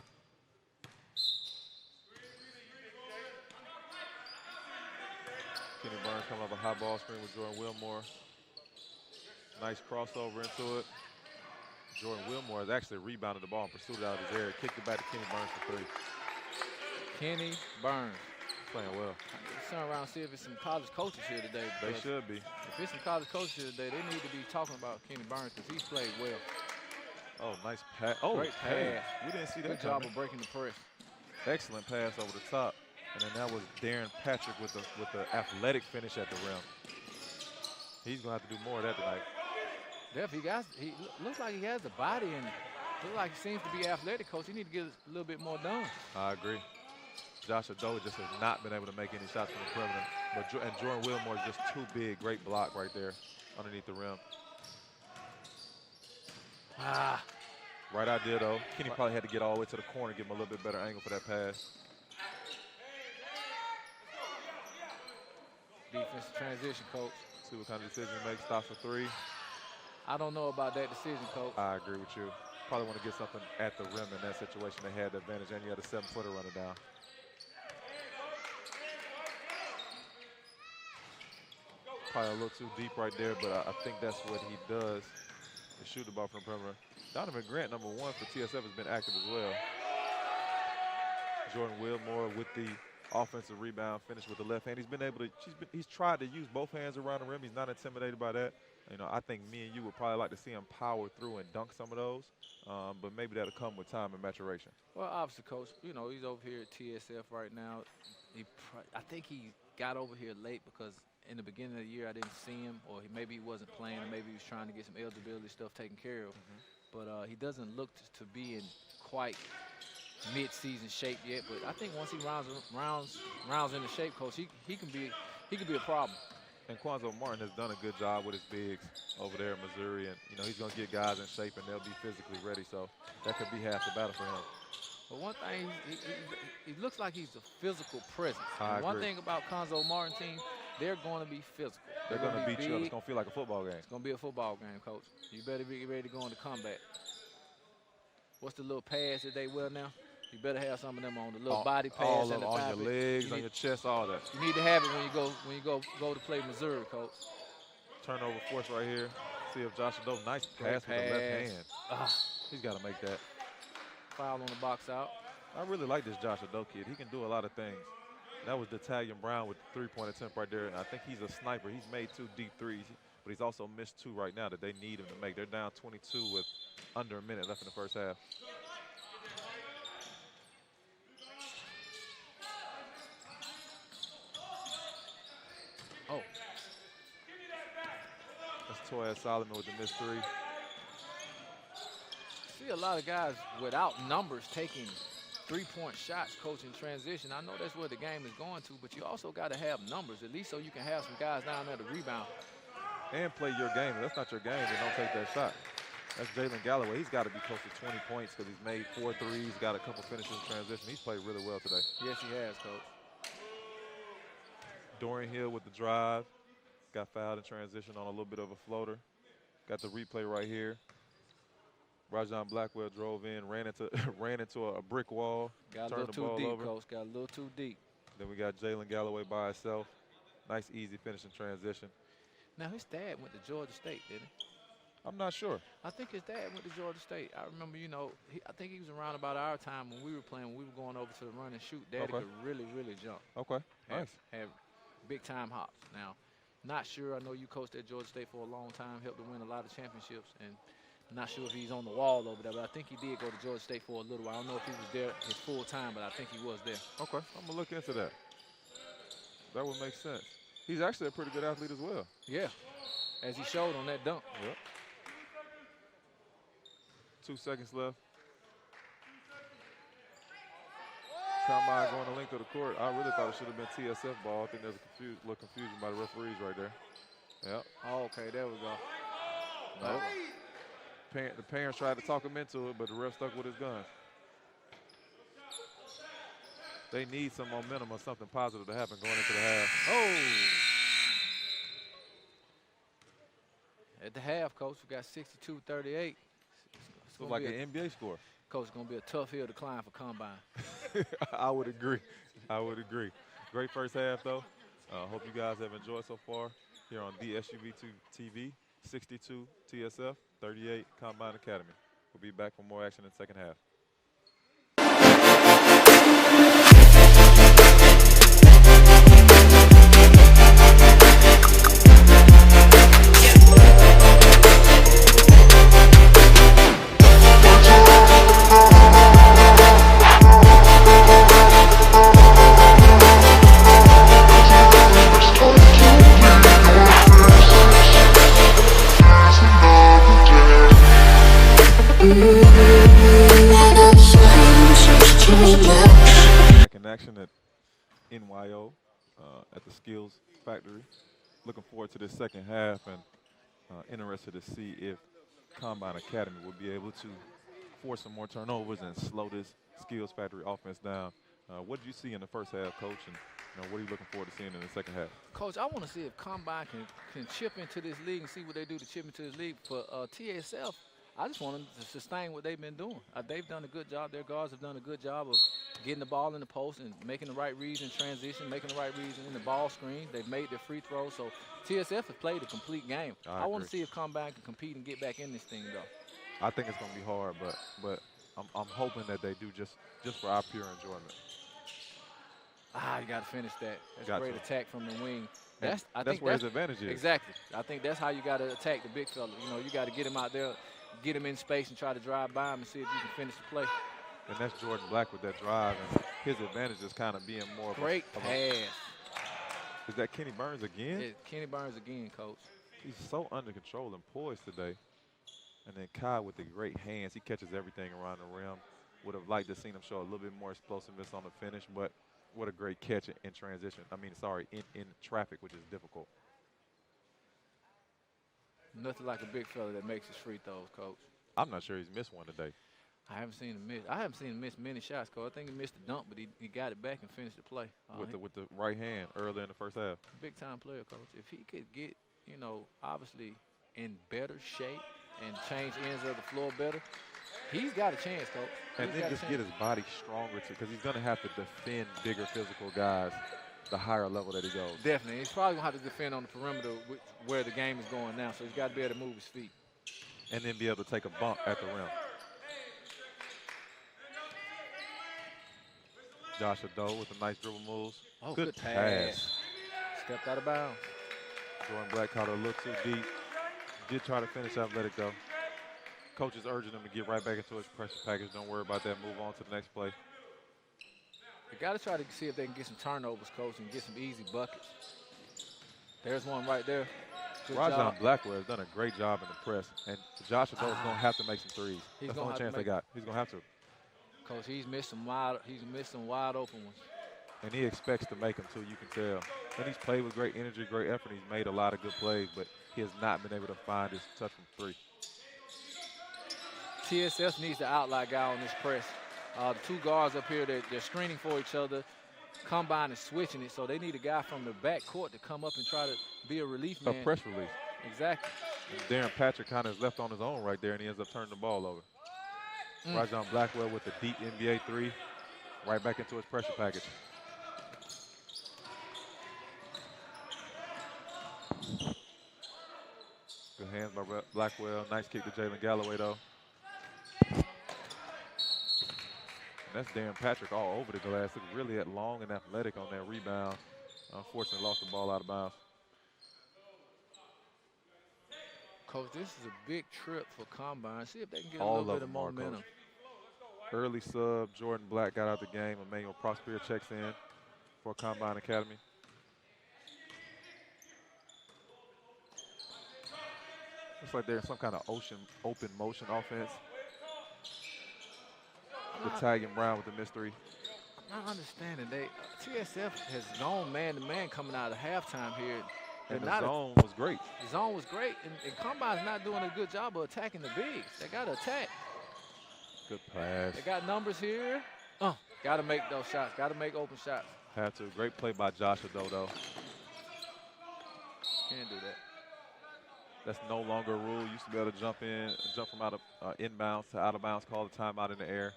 Kenny Burns coming off a high ball screen with Jordan Wilmore. Nice crossover into it. Jordan Wilmore has actually rebounded the ball and pursued it out of his area. Kicked it back to Kenny Burns for 3. Kenny Burns. Playing well. Let's turn around and see if it's some college coaches here today. They should be. If it's some college coaches here today, they need to be talking about Kenny Burns because he's played well. Oh, nice pass. Oh, great pass. We didn't see that. Good job of breaking the press. Excellent pass over the top. And then that was Darren Patrick with the athletic finish at the rim. He's going to have to do more of that tonight. He looks like he has the body and looks like he seems to be athletic, coach. He need to get a little bit more done. I agree. Josh Adola just has not been able to make any shots from the perimeter. And Jordan Wilmore is just too big. Great block right there underneath the rim. Right idea, though. Kenny probably had to get all the way to the corner, give him a little bit better angle for that pass. Defensive transition, coach. See what kind of decision he makes. Stops for 3. I don't know about that decision, coach. I agree with you. Probably want to get something at the rim in that situation. They had the advantage, and you had a 7-footer running down. Probably a little too deep right there, but I think that's what he does, is shoot the ball from the perimeter. Donovan Grant, number 1 for TSF, has been active as well. Jordan Wilmore with the offensive rebound, finish with the left hand. He's tried to use both hands around the rim. He's not intimidated by that. You know, I think me and you would probably like to see him power through and dunk some of those, but maybe that'll come with time and maturation. Well, obviously, coach, you know, he's over here at TSF right now. I think he got over here late because in the beginning of the year I didn't see him, or maybe he wasn't playing, or maybe he was trying to get some eligibility stuff taken care of. But he doesn't look to be in quite mid-season shape yet. But I think once he rounds into shape, coach, he can be a problem. And Quanzo Martin has done a good job with his bigs over there in Missouri, and you know he's going to get guys in shape and they'll be physically ready. So that could be half the battle for him. But one thing, he looks like he's a physical presence. I agree. One thing about Quanzo Martin team, they're going to be physical. They're going to beat you up. It's going to feel like a football game. It's going to be a football game, coach. You better be ready to go into combat. What's the little pads that they wear now? You better have some of them on, the little body pads all and the on your legs, on your chest, all that. You need to have it when you go to play Missouri, coach. Turnover force right here. See if Josh Adola, nice pass with the left hand. He's got to make that. Foul on the box out. I really like this Josh Adola kid. He can do a lot of things. That was D'Italian Brown with the 3-point attempt right there, and I think he's a sniper. He's made 2 deep threes, but he's also missed 2 right now that they need him to make. They're down 22 with under a minute left in the first half. Oh. That's Toya Solomon with the missed 3. See a lot of guys without numbers taking 3-point shots, coach, in transition. I know that's where the game is going to, but you also got to have numbers, at least so you can have some guys down there to rebound. And play your game. If that's not your game, then don't take that shot. That's Jalen Galloway. He's got to be close to 20 points because he's made 4 threes, got a couple finishes in transition. He's played really well today. Yes, he has, coach. Dorian Hill with the drive. Got fouled in transition on a little bit of a floater. Got the replay right here. Rajon Blackwell drove in, ran into a brick wall. Got a little too deep, coach. Got a little too deep. Then we got Jalen Galloway by himself. Nice, easy finish in transition. Now, his dad went to Georgia State, didn't he? I'm not sure. I think his dad went to Georgia State. I remember, you know, I think he was around about our time when we were playing, when we were going over to the run and shoot. Daddy could really, really jump. Okay, nice. Have big-time hops. Now, not sure. I know you coached at Georgia State for a long time, helped to win a lot of championships, and not sure if he's on the wall over there, but I think he did go to Georgia State for a little while. I don't know if he was there his full time, but I think he was there. Okay, I'm going to look into that. That would make sense. He's actually a pretty good athlete as well. Yeah, as he showed on that dunk. Yep. 2 seconds left. Combine going the length of the court. I really thought it should have been TSF ball. I think there's a little confusion by the referees right there. Yep. Oh, okay, there we go. Nope. The parents tried to talk him into it, but the ref stuck with his guns. They need some momentum or something positive to happen going into the half. Oh! At the half, Coach, we got 62-38. Looks like an NBA score. Coach, it's going to be a tough hill to climb for Combine. I would agree. I would agree. Great first half, though. Hope you guys have enjoyed so far here on the SUVtv TV, 62 TSF, 38 Combine Academy. We'll be back for more action in the second half. Back in action at NYO at the Skills Factory. Looking forward to this second half and interested to see if Combine Academy will be able to force some more turnovers and slow this Skills Factory offense down. What did you see in the first half, Coach, and what are you looking forward to seeing in the second half? Coach, I want to see if Combine can chip into this league and see what they do to chip into this league. For TSF, I just want them to sustain what they've been doing. They've done a good job. Their guards have done a good job of getting the ball in the post and making the right reads in transition, making the right reads in the ball screen. They've made their free throws. So TSF has played a complete game. I want to see if Combine can compete and get back in this thing, though. I think it's going to be hard, but I'm hoping that they do just for our pure enjoyment. You got to finish that. That's a great attack from the wing. That's where his advantage is. Exactly. I think that's how you got to attack the big fella. You know, you got to get him out there, get him in space, and try to drive by him and see if you can finish the play. And that's Jordan Black with that drive, and his advantage is kind of being more great pass. Is that Kenny Burns again? Yeah, Kenny Burns again, Coach. He's so under control and poised today. And then Kai with the great hands. He catches everything around the rim. Would have liked to seen him show a little bit more explosiveness on the finish, but what a great catch in transition. In traffic, which is difficult. Nothing like a big fella that makes his free throws, Coach. I'm not sure he's missed one today. I haven't seen him miss. I haven't seen him miss many shots, Coach. I think he missed the dunk, but he got it back and finished the play. With the right hand early in the first half. Big-time player, Coach. If he could get, obviously in better shape and change ends of the floor better, he's got a chance, Coach. And then just get his body stronger, too, because he's going to have to defend bigger physical guys the higher level that he goes. Definitely. He's probably going to have to defend on the perimeter where the game is going now, so he's got to be able to move his feet. And then be able to take a bump at the rim. Josh Ado with the nice dribble moves. Oh, good pass. Stepped out of bounds. Jordan Black caught a little too deep. Did try to finish athletic, though. Coach is urging him to get right back into his pressure package. Don't worry about that. Move on to the next play. They got to try to see if they can get some turnovers, Coach, and get some easy buckets. There's one right there. Rajon Blackwell has done a great job in the press, and Josh Ado is going to have to make some threes. That's the only chance they got. He's going to have to. Coach, he's missed some wide open ones. And he expects to make them, too, you can tell. And he's played with great energy, great effort. He's made a lot of good plays, but he has not been able to find his touch from three. TSF needs the outlier guy on this press. The two guards up here, they're screening for each other. Combine is switching it, so they need a guy from the back court to come up and try to be a relief man. A press release. Exactly. And Darren Patrick kind of is left on his own right there, and he ends up turning the ball over. Rajon Blackwell with the deep NBA three, right back into his pressure package. Good hands by Blackwell. Nice kick to Jalen Galloway, though. And that's Darren Patrick all over the glass. Looked really long and athletic on that rebound. Unfortunately, lost the ball out of bounds. Coach, this is a big trip for Combine. See if they can get a little bit of momentum. Early sub, Jordan Black got out the game. Emmanuel Prosper checks in for Combine Academy. Looks like they're in some kind of open motion offense. With Tagging Brown with the missed three. I'm not understanding. TSF has gone man-to-man coming out of halftime here. And the zone was great. The zone was great, and Combine's not doing a good job of attacking the bigs. They got to attack. Good pass. They got numbers here. Got to make those shots. Got to make open shots. Have to. Great play by Josh Ado, though. Can't do that. That's no longer a rule. Used to be able to jump from out of inbounds to out of bounds, call the timeout in the air.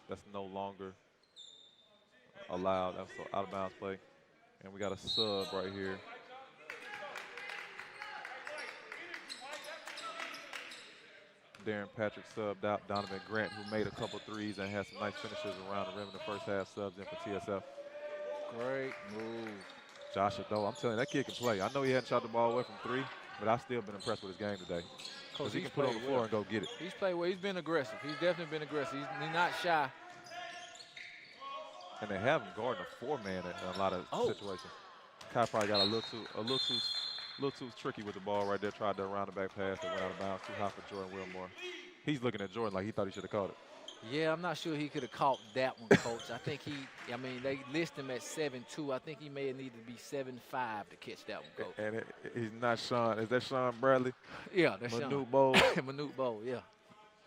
That's no longer allowed. That's an out of bounds play. And we got a sub right here. Darren Patrick subbed out Donovan Grant, who made a couple threes and had some nice finishes around the rim in the first half, subs in for TSF. Great move. Josh Ado, I'm telling you, that kid can play. I know he hadn't shot the ball away from 3, but I've still been impressed with his game today. Because he can put it on the floor and go get it. He's played well. He's been aggressive. He's definitely been aggressive. He's not shy. And they have him guarding a 4-man in a lot of situations. Kai probably got a little too tricky with the ball right there. Tried the around the back pass that went out of bounds. Too high for Jordan Wilmore. He's looking at Jordan like he thought he should have caught it. Yeah, I'm not sure he could have caught that one, Coach. I think they list him at 7'2". I think he may have needed to be 7'5" to catch that one, Coach. And he's not Sean. Is that Sean Bradley? Yeah, that's Manute Sean. Bowl. Manute Bowl, yeah.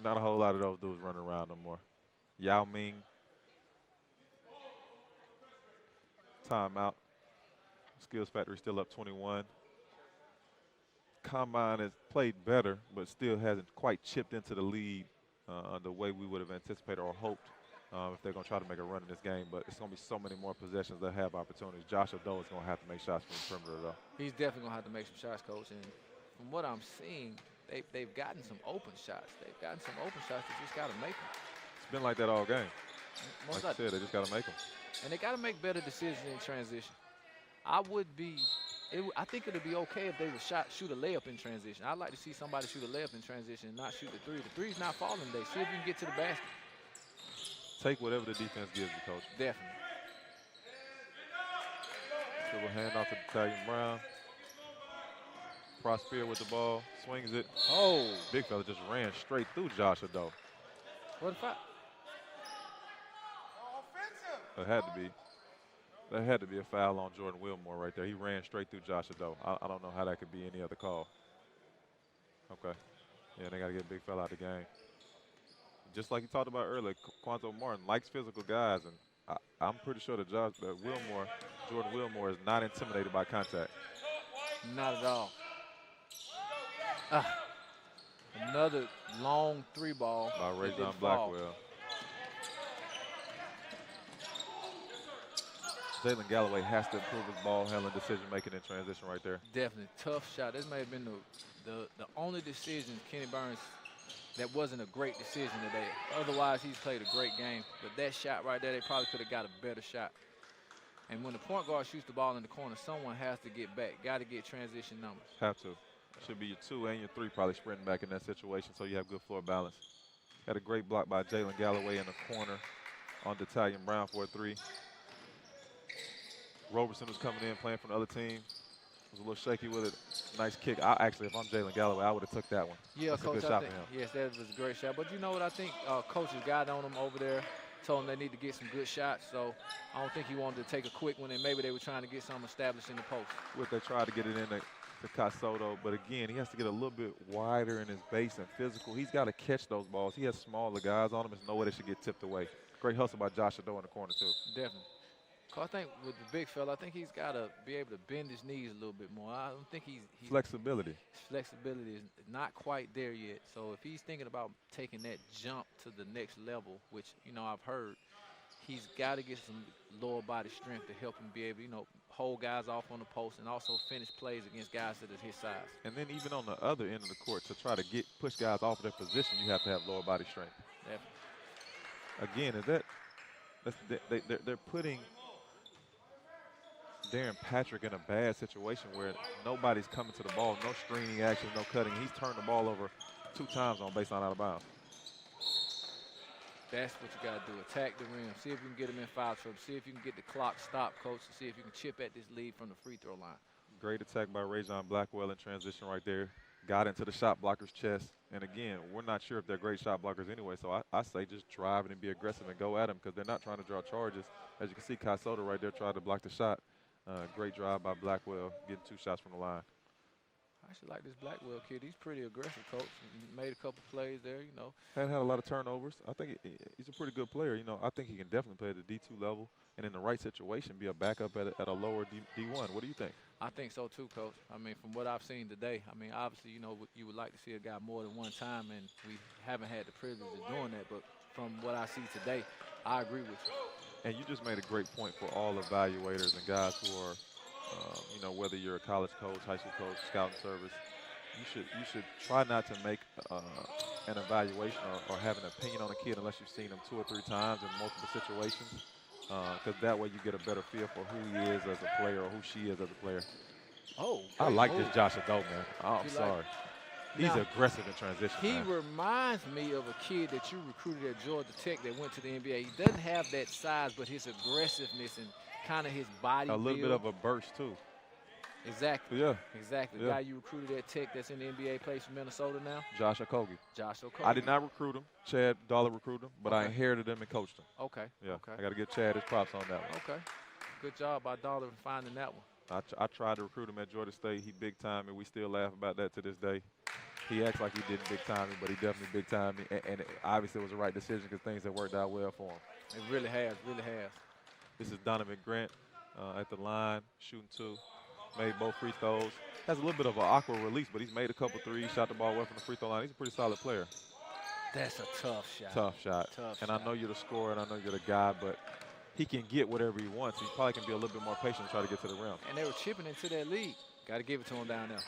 Not a whole lot of those dudes running around no more. Yao Ming. Timeout. Skills Factory still up 21. Combine has played better, but still hasn't quite chipped into the lead the way we would have anticipated or hoped if they're going to try to make a run in this game. But it's going to be so many more possessions that have opportunities. Josh Ado is going to have to make shots from the perimeter, though. He's definitely going to have to make some shots, Coach. And from what I'm seeing, they've gotten some open shots. They just got to make them. It's been like that all game. Most like I said, they just got to make them. And they got to make better decisions in transition. I think it would be okay if they would shoot a layup in transition. I'd like to see somebody shoot a layup in transition and not shoot the 3. The 3's not falling today. See if you can get to the basket. Take whatever the defense gives you, Coach. Definitely. Dribble handoff to Italian Brown. Prosper with the ball, swings it. Oh. Big fella just ran straight through Josh Ado. What if It had to be. There had to be a foul on Jordan Wilmore right there. He ran straight through Josh Ado. I don't know how that could be any other call. Okay. Yeah, they got to get a big fella out of the game. Just like you talked about earlier, Quanto Martin likes physical guys, and I'm pretty sure that Jordan Wilmore is not intimidated by contact. Not at all. Another long 3 ball. By Rajon Blackwell. Jalen Galloway has to improve his ball handling, decision making, and transition right there. Definitely tough shot. This may have been the only decision Kenny Burns that wasn't a great decision today. Otherwise, he's played a great game. But that shot right there, they probably could have got a better shot. And when the point guard shoots the ball in the corner, someone has to get back. Got to get transition numbers. Have to. Should be your 2 and your 3 probably sprinting back in that situation so you have good floor balance. Had a great block by Jalen Galloway in the corner on Italian Brown for a 3. Roberson was coming in, playing from the other team. Was a little shaky with it. Nice kick. If I'm Jalen Galloway, I would have took that one. Yeah, that's Coach, a good shot for him. Yes, that was a great shot. But you know what I think? Coach has got on them over there, told them they need to get some good shots. So I don't think he wanted to take a quick one, and maybe they were trying to get something established in the post. They tried to get it in to Kai Sotto, but again, he has to get a little bit wider in his base and physical. He's got to catch those balls. He has smaller guys on him. There's no way they should get tipped away. Great hustle by Josh Ado in the corner, too. Definitely. I think with the big fella, I think he's got to be able to bend his knees a little bit more. I don't think he's flexibility. His flexibility is not quite there yet. So if he's thinking about taking that jump to the next level, which, I've heard, he's got to get some lower body strength to help him be able to, hold guys off on the post and also finish plays against guys that are his size. And then even on the other end of the court, to try to push guys off of their position, you have to have lower body strength. Definitely. Again, they're putting Darren Patrick in a bad situation where nobody's coming to the ball, no screening action, no cutting. He's turned the ball over 2 times on baseline out of bounds. That's what you got to do. Attack the rim. See if you can get him in foul trouble. See if you can get the clock stopped, Coach, and see if you can chip at this lead from the free throw line. Great attack by Rajon Blackwell in transition right there. Got into the shot blocker's chest. And again, we're not sure if they're great shot blockers anyway, so I say just drive it and be aggressive and go at them because they're not trying to draw charges. As you can see, Kai Sotto right there tried to block the shot. Great drive by Blackwell, getting 2 shots from the line. I actually like this Blackwell kid. He's pretty aggressive, Coach. He made a couple plays there, Hadn't had a lot of turnovers. I think he's a pretty good player. I think he can definitely play at the D2 level and in the right situation be a backup at a lower D1. What do you think? I think so too, Coach. I mean, from what I've seen today, obviously, you would like to see a guy more than one time, and we haven't had the privilege of doing that. But from what I see today, I agree with you. And you just made a great point for all evaluators and guys who are, you know, whether you're a college coach, high school coach, scouting service, you should try not to make an evaluation or have an opinion on a kid unless you've seen him 2 or 3 times in multiple situations, because that way you get a better feel for who he is as a player or who she is as a player. Oh, I like this Josh Adult, man. Oh, I'm sorry. He's Now, aggressive in transition. He man. reminds me of a kid that you recruited at Georgia Tech that went to the NBA. He doesn't have that size, but his aggressiveness and kind of his body A little build. bit of a burst, too. Exactly. Yeah. Exactly. The Yeah. guy you recruited at Tech that's in the NBA plays for Minnesota now. Josh Okogie. Josh Okogie. I did not recruit him. Chad Dollar recruited him, but I Okay. inherited him and coached him. Okay. Yeah. Okay. I got to give Chad his props on that one. Okay. Good job by Dollar in finding that one. I tried to recruit him at Georgia State. He big time, and we still laugh about that to this day. He acts like he didn't big time me, but he definitely big time me. And it obviously was the right decision because things have worked out well for him. It really has. Really has. This is Donovan Grant at the line, shooting 2. Made both free throws. Has a little bit of an awkward release, but he's made a couple threes, shot the ball away from the free throw line. He's a pretty solid player. That's a tough shot. Tough shot. Tough and shot. I know you're the scorer, and I know you're the guy, but he can get whatever he wants. He probably can be a little bit more patient and try to get to the rim. And they were chipping into that lead. Got to give it to him down there.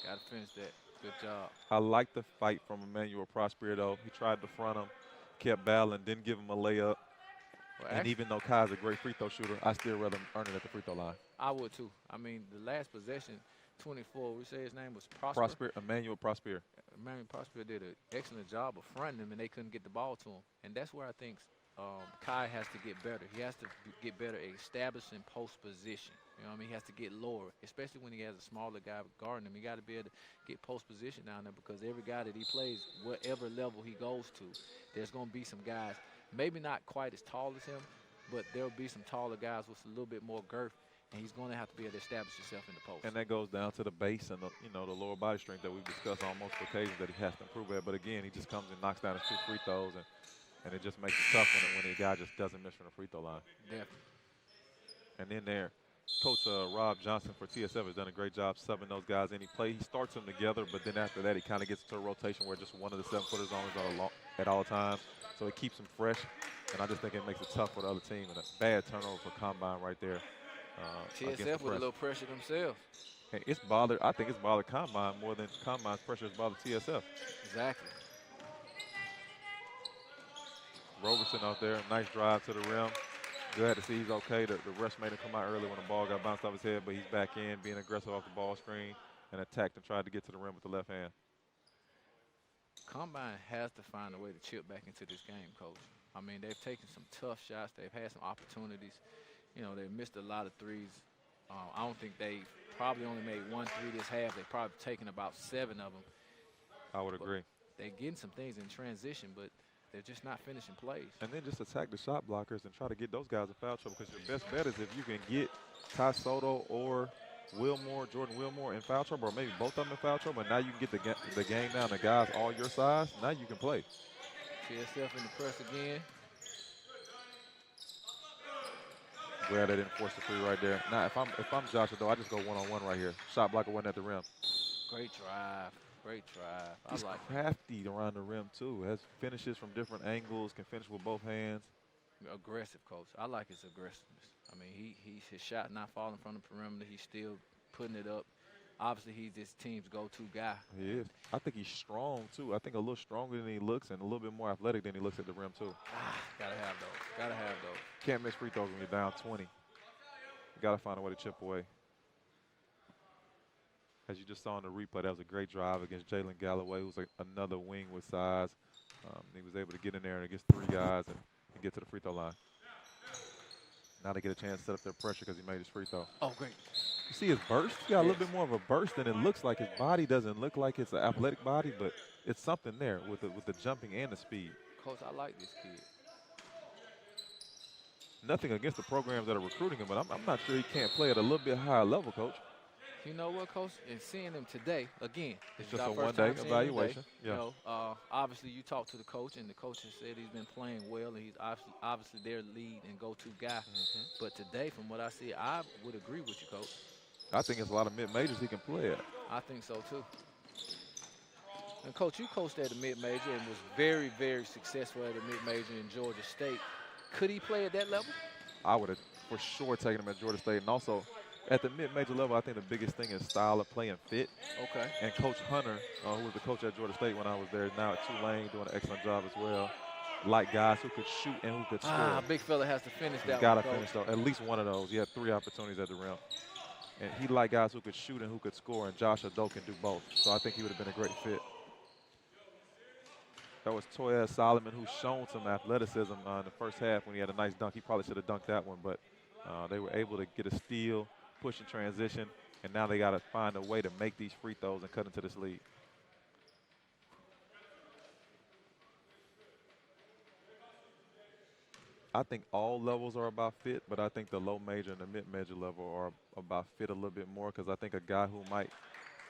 Got to finish that. Good job. I like the fight from Emmanuel Prosper, though. He tried to front him, kept battling, didn't give him a layup. Well, And actually, even though Kai's a great free throw shooter, I still rather him earn it at the free throw line. I would too. I mean, the last possession, 24, we say his name was Prosper. Emmanuel Prosper. Emmanuel Prosper did an excellent job of fronting him, and they couldn't get the ball to him. And that's where I think Kai has to get better. He has to get better at establishing post position. You know what I mean? He has to get lower, especially when he has a smaller guy guarding him. He got to be able to get post position down there because every guy that he plays, whatever level he goes to, there's going to be some guys, maybe not quite as tall as him, but there'll be some taller guys with a little bit more girth, and he's going to have to be able to establish himself in the post. And that goes down to the base and the lower body strength that we've discussed on multiple occasions that he has to improve at. But again, he just comes and knocks down his 2 free throws, and it just makes it tough when the guy just doesn't miss from the free throw line. Definitely. And then there, Coach Rob Johnson for TSF has done a great job subbing those guys in. He starts them together, but then after that, he kind of gets into a rotation where just one of the 7-footers on at all times. So it keeps them fresh, and I just think it makes it tough for the other team. And a bad turnover for Combine right there. TSF with a little pressure themselves. And I think it's bothered Combine more than Combine's pressure has bothered TSF. Exactly. Roberson out there, nice drive to the rim. Glad to see he's okay. The refs made him come out early when the ball got bounced off his head, but he's back in, being aggressive off the ball screen and attacked and tried to get to the rim with the left hand. Combine has to find a way to chip back into this game, Coach. I mean, they've taken some tough shots. They've had some opportunities. You know, they've missed a lot of threes. I don't think they probably only made 1 3 this half. They've probably taken about 7 of them. I would agree. They're getting some things in transition, but they're just not finishing plays. And then just attack the shot blockers and try to get those guys in foul trouble, because your best bet is if you can get Kai Sotto or Jordan Wilmore in foul trouble, or maybe both of them in foul trouble, and now you can get the game down to guys all your size. Now you can play. TSF in the press again. Glad they didn't force the 3 right there. Now, if I'm Josh, though, I just go one-on-one right here. Shot blocker wasn't at the rim. Great drive. Great drive. He's crafty around the rim, too. Has finishes from different angles, can finish with both hands. Aggressive, Coach. I like his aggressiveness. I mean, his shot not falling from the perimeter. He's still putting it up. Obviously, he's this team's go-to guy. He is. I think he's strong, too. I think a little stronger than he looks and a little bit more athletic than he looks at the rim, too. Gotta have those. Gotta have those. Can't miss free throws when you're down 20. You got to find a way to chip away. As you just saw in the replay, that was a great drive against Jalen Galloway, who's another wing with size. He was able to get in there against 3 guys and get to the free throw line. Now they get a chance to set up their pressure because he made his free throw. Oh, great. You see his burst? He got a little bit more of a burst than it looks like. His body doesn't look like it's an athletic body, but it's something there with the jumping and the speed. Coach, I like this kid. Nothing against the programs that are recruiting him, but I'm not sure he can't play at a little bit higher level, Coach. You know what, Coach? And seeing him today, again, it's just a one-day evaluation. Yeah. You know, obviously you talked to the coach, and the coach has said he's been playing well, and he's obviously their lead and go-to guy. But today, from what I see, I would agree with you, Coach. I think it's a lot of mid-majors he can play at. I think so, too. And, Coach, you coached at a mid-major and was very, very successful at a mid-major in Georgia State. Could he play at that level? I would have for sure taken him at Georgia State. And also, at the mid-major level, I think the biggest thing is style of play and fit. Okay. And Coach Hunter, who was the coach at Georgia State when I was there, now at Tulane, doing an excellent job as well. Like guys who could shoot and who could score. Big fella has to finish that. He's got to finish though, at least one of those. He had 3 opportunities at the rim. And he liked guys who could shoot and who could score, and Josh Ado can do both. So I think he would have been a great fit. That was Toya Solomon, who's shown some athleticism in the first half when he had a nice dunk. He probably should have dunked that one, but they were able to get a steal, push in transition, and now they got to find a way to make these free throws and cut into this lead. I think all levels are about fit, but I think the low major and the mid-major level are about fit a little bit more, because I think a guy who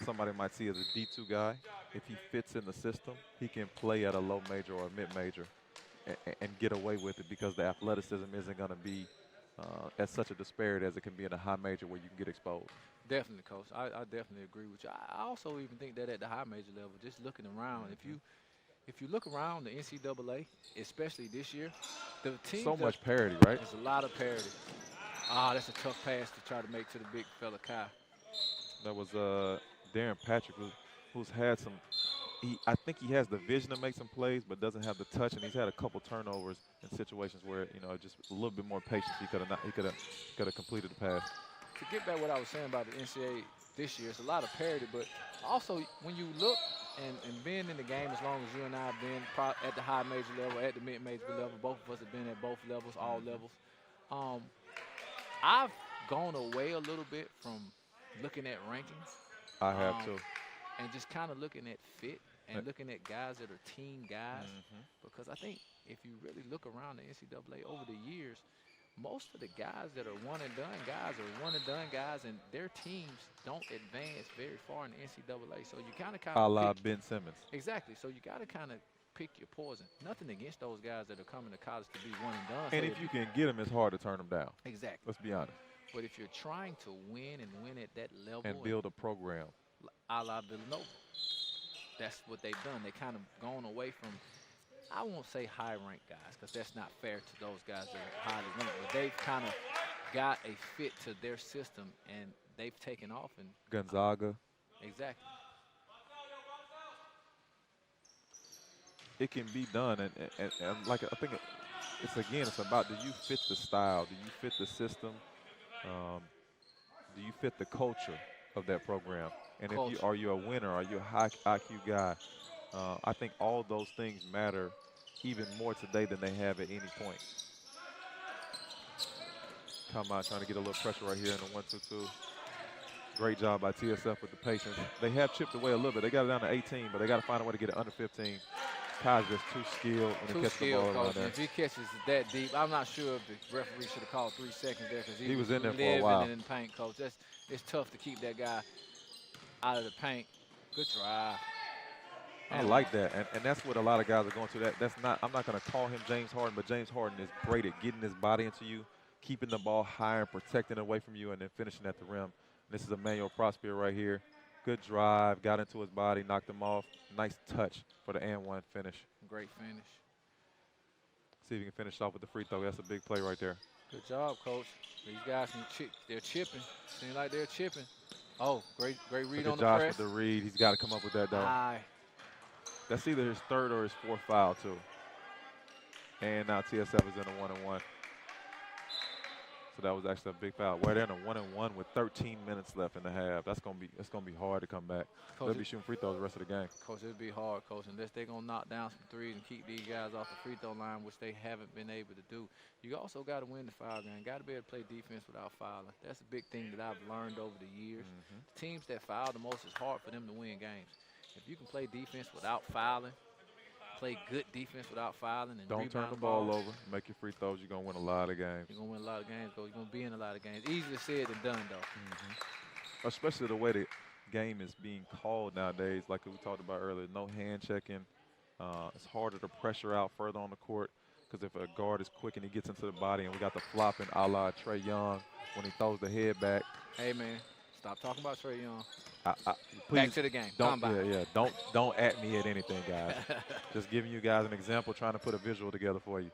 somebody might see as a D2 guy, if he fits in the system, he can play at a low major or a mid-major and get away with it, because the athleticism isn't going to be at such a disparity as it can be in a high major where you can get exposed. Definitely, Coach. I definitely agree with you. I also even think that at the high major level, just looking around, if you look around the NCAA, especially this year, the teams so much parity, right? There's a lot of parity. That's a tough pass to try to make to the big fella Kai. That was Darren Patrick, who's had some. I think he has the vision to make some plays, but doesn't have the touch, and he's had a couple turnovers in situations where just a little bit more patience. He could have completed the pass. To get back what I was saying about the NCAA this year, it's a lot of parity, but also when you look and being in the game as long as you and I have been at the high major level, at the mid-major level, both of us have been at both levels, all levels. I've gone away a little bit from looking at rankings. I have too. And just kind of looking at fit and looking at guys that are team guys. Because I think if you really look around the NCAA over the years, most of the guys that are one-and-done guys are one-and-done guys, and their teams don't advance very far in the NCAA. So you kind of a la Ben Simmons. Exactly. So you got to kind of pick your poison. Nothing against those guys that are coming to college to be one-and-done. And if you can get them, it's hard to turn them down. Exactly. Let's be honest. But if you're trying to win and win at that level and build a program, a la Villanova, that's what they've done. They kind of gone away from, I won't say high-ranked guys, because that's not fair to those guys that are highly ranked, but they've kind of got a fit to their system, and they've taken off. And Gonzaga. Exactly. It can be done, and like I think it's about, do you fit the style? Do you fit the system? Do you fit the culture of that program? And are you a winner? Are you a high IQ guy? I think all those things matter even more today than they have at any point. Come out trying to get a little pressure right here in the 1-2-2. Great job by TSF with the patience. They have chipped away a little bit. They got it down to 18, but they got to find a way to get it under 15. Kai's just too skilled when he catches the ball around there. If he catches it that deep, I'm not sure if the referee should have called 3 seconds there, because he was in there for a while. In the paint, Coach. It's tough to keep that guy out of the paint. Good drive. I like that, and that's what a lot of guys are going to. I'm not going to call him James Harden, but James Harden is great at getting his body into you, keeping the ball higher and protecting it away from you, and then finishing at the rim. This is Emmanuel Prosper right here. Good drive, got into his body, knocked him off. Nice touch for the and-one finish. Great finish. See if he can finish off with the free throw. That's a big play right there. Good job, Coach. These guys, they're chipping. Seems like they're chipping. Oh, great read on the press. Good job with the read. He's got to come up with that, though. That's either his third or his fourth foul, too. And now TSF is in a 1-and-1. So that was actually a big foul. We're in a 1-and-1 with 13 minutes left in the half. It's gonna be hard to come back. Coach, they'll be shooting free throws the rest of the game. Coach, it'll be hard, Coach, unless they're gonna knock down some threes and keep these guys off the free throw line, which they haven't been able to do. You also got to win the foul game. Got to be able to play defense without fouling. That's a big thing that I've learned over the years. The teams that foul the most, it's hard for them to win games. If you can play defense without fouling, play good defense without fouling, and don't turn the ball over, make your free throws, you're going to win a lot of games. You're going to win a lot of games, Coach. You're going to be in a lot of games. Easier said than done, though. Especially the way the game is being called nowadays, like we talked about earlier, no hand checking. It's harder to pressure out further on the court, because if a guard is quick and he gets into the body, and we got the flopping a la Trae Young when he throws the head back. Hey, man, stop talking about Trae Young. Please, back to the game. Don't at me at anything, guys. Just giving you guys an example, trying to put a visual together for you.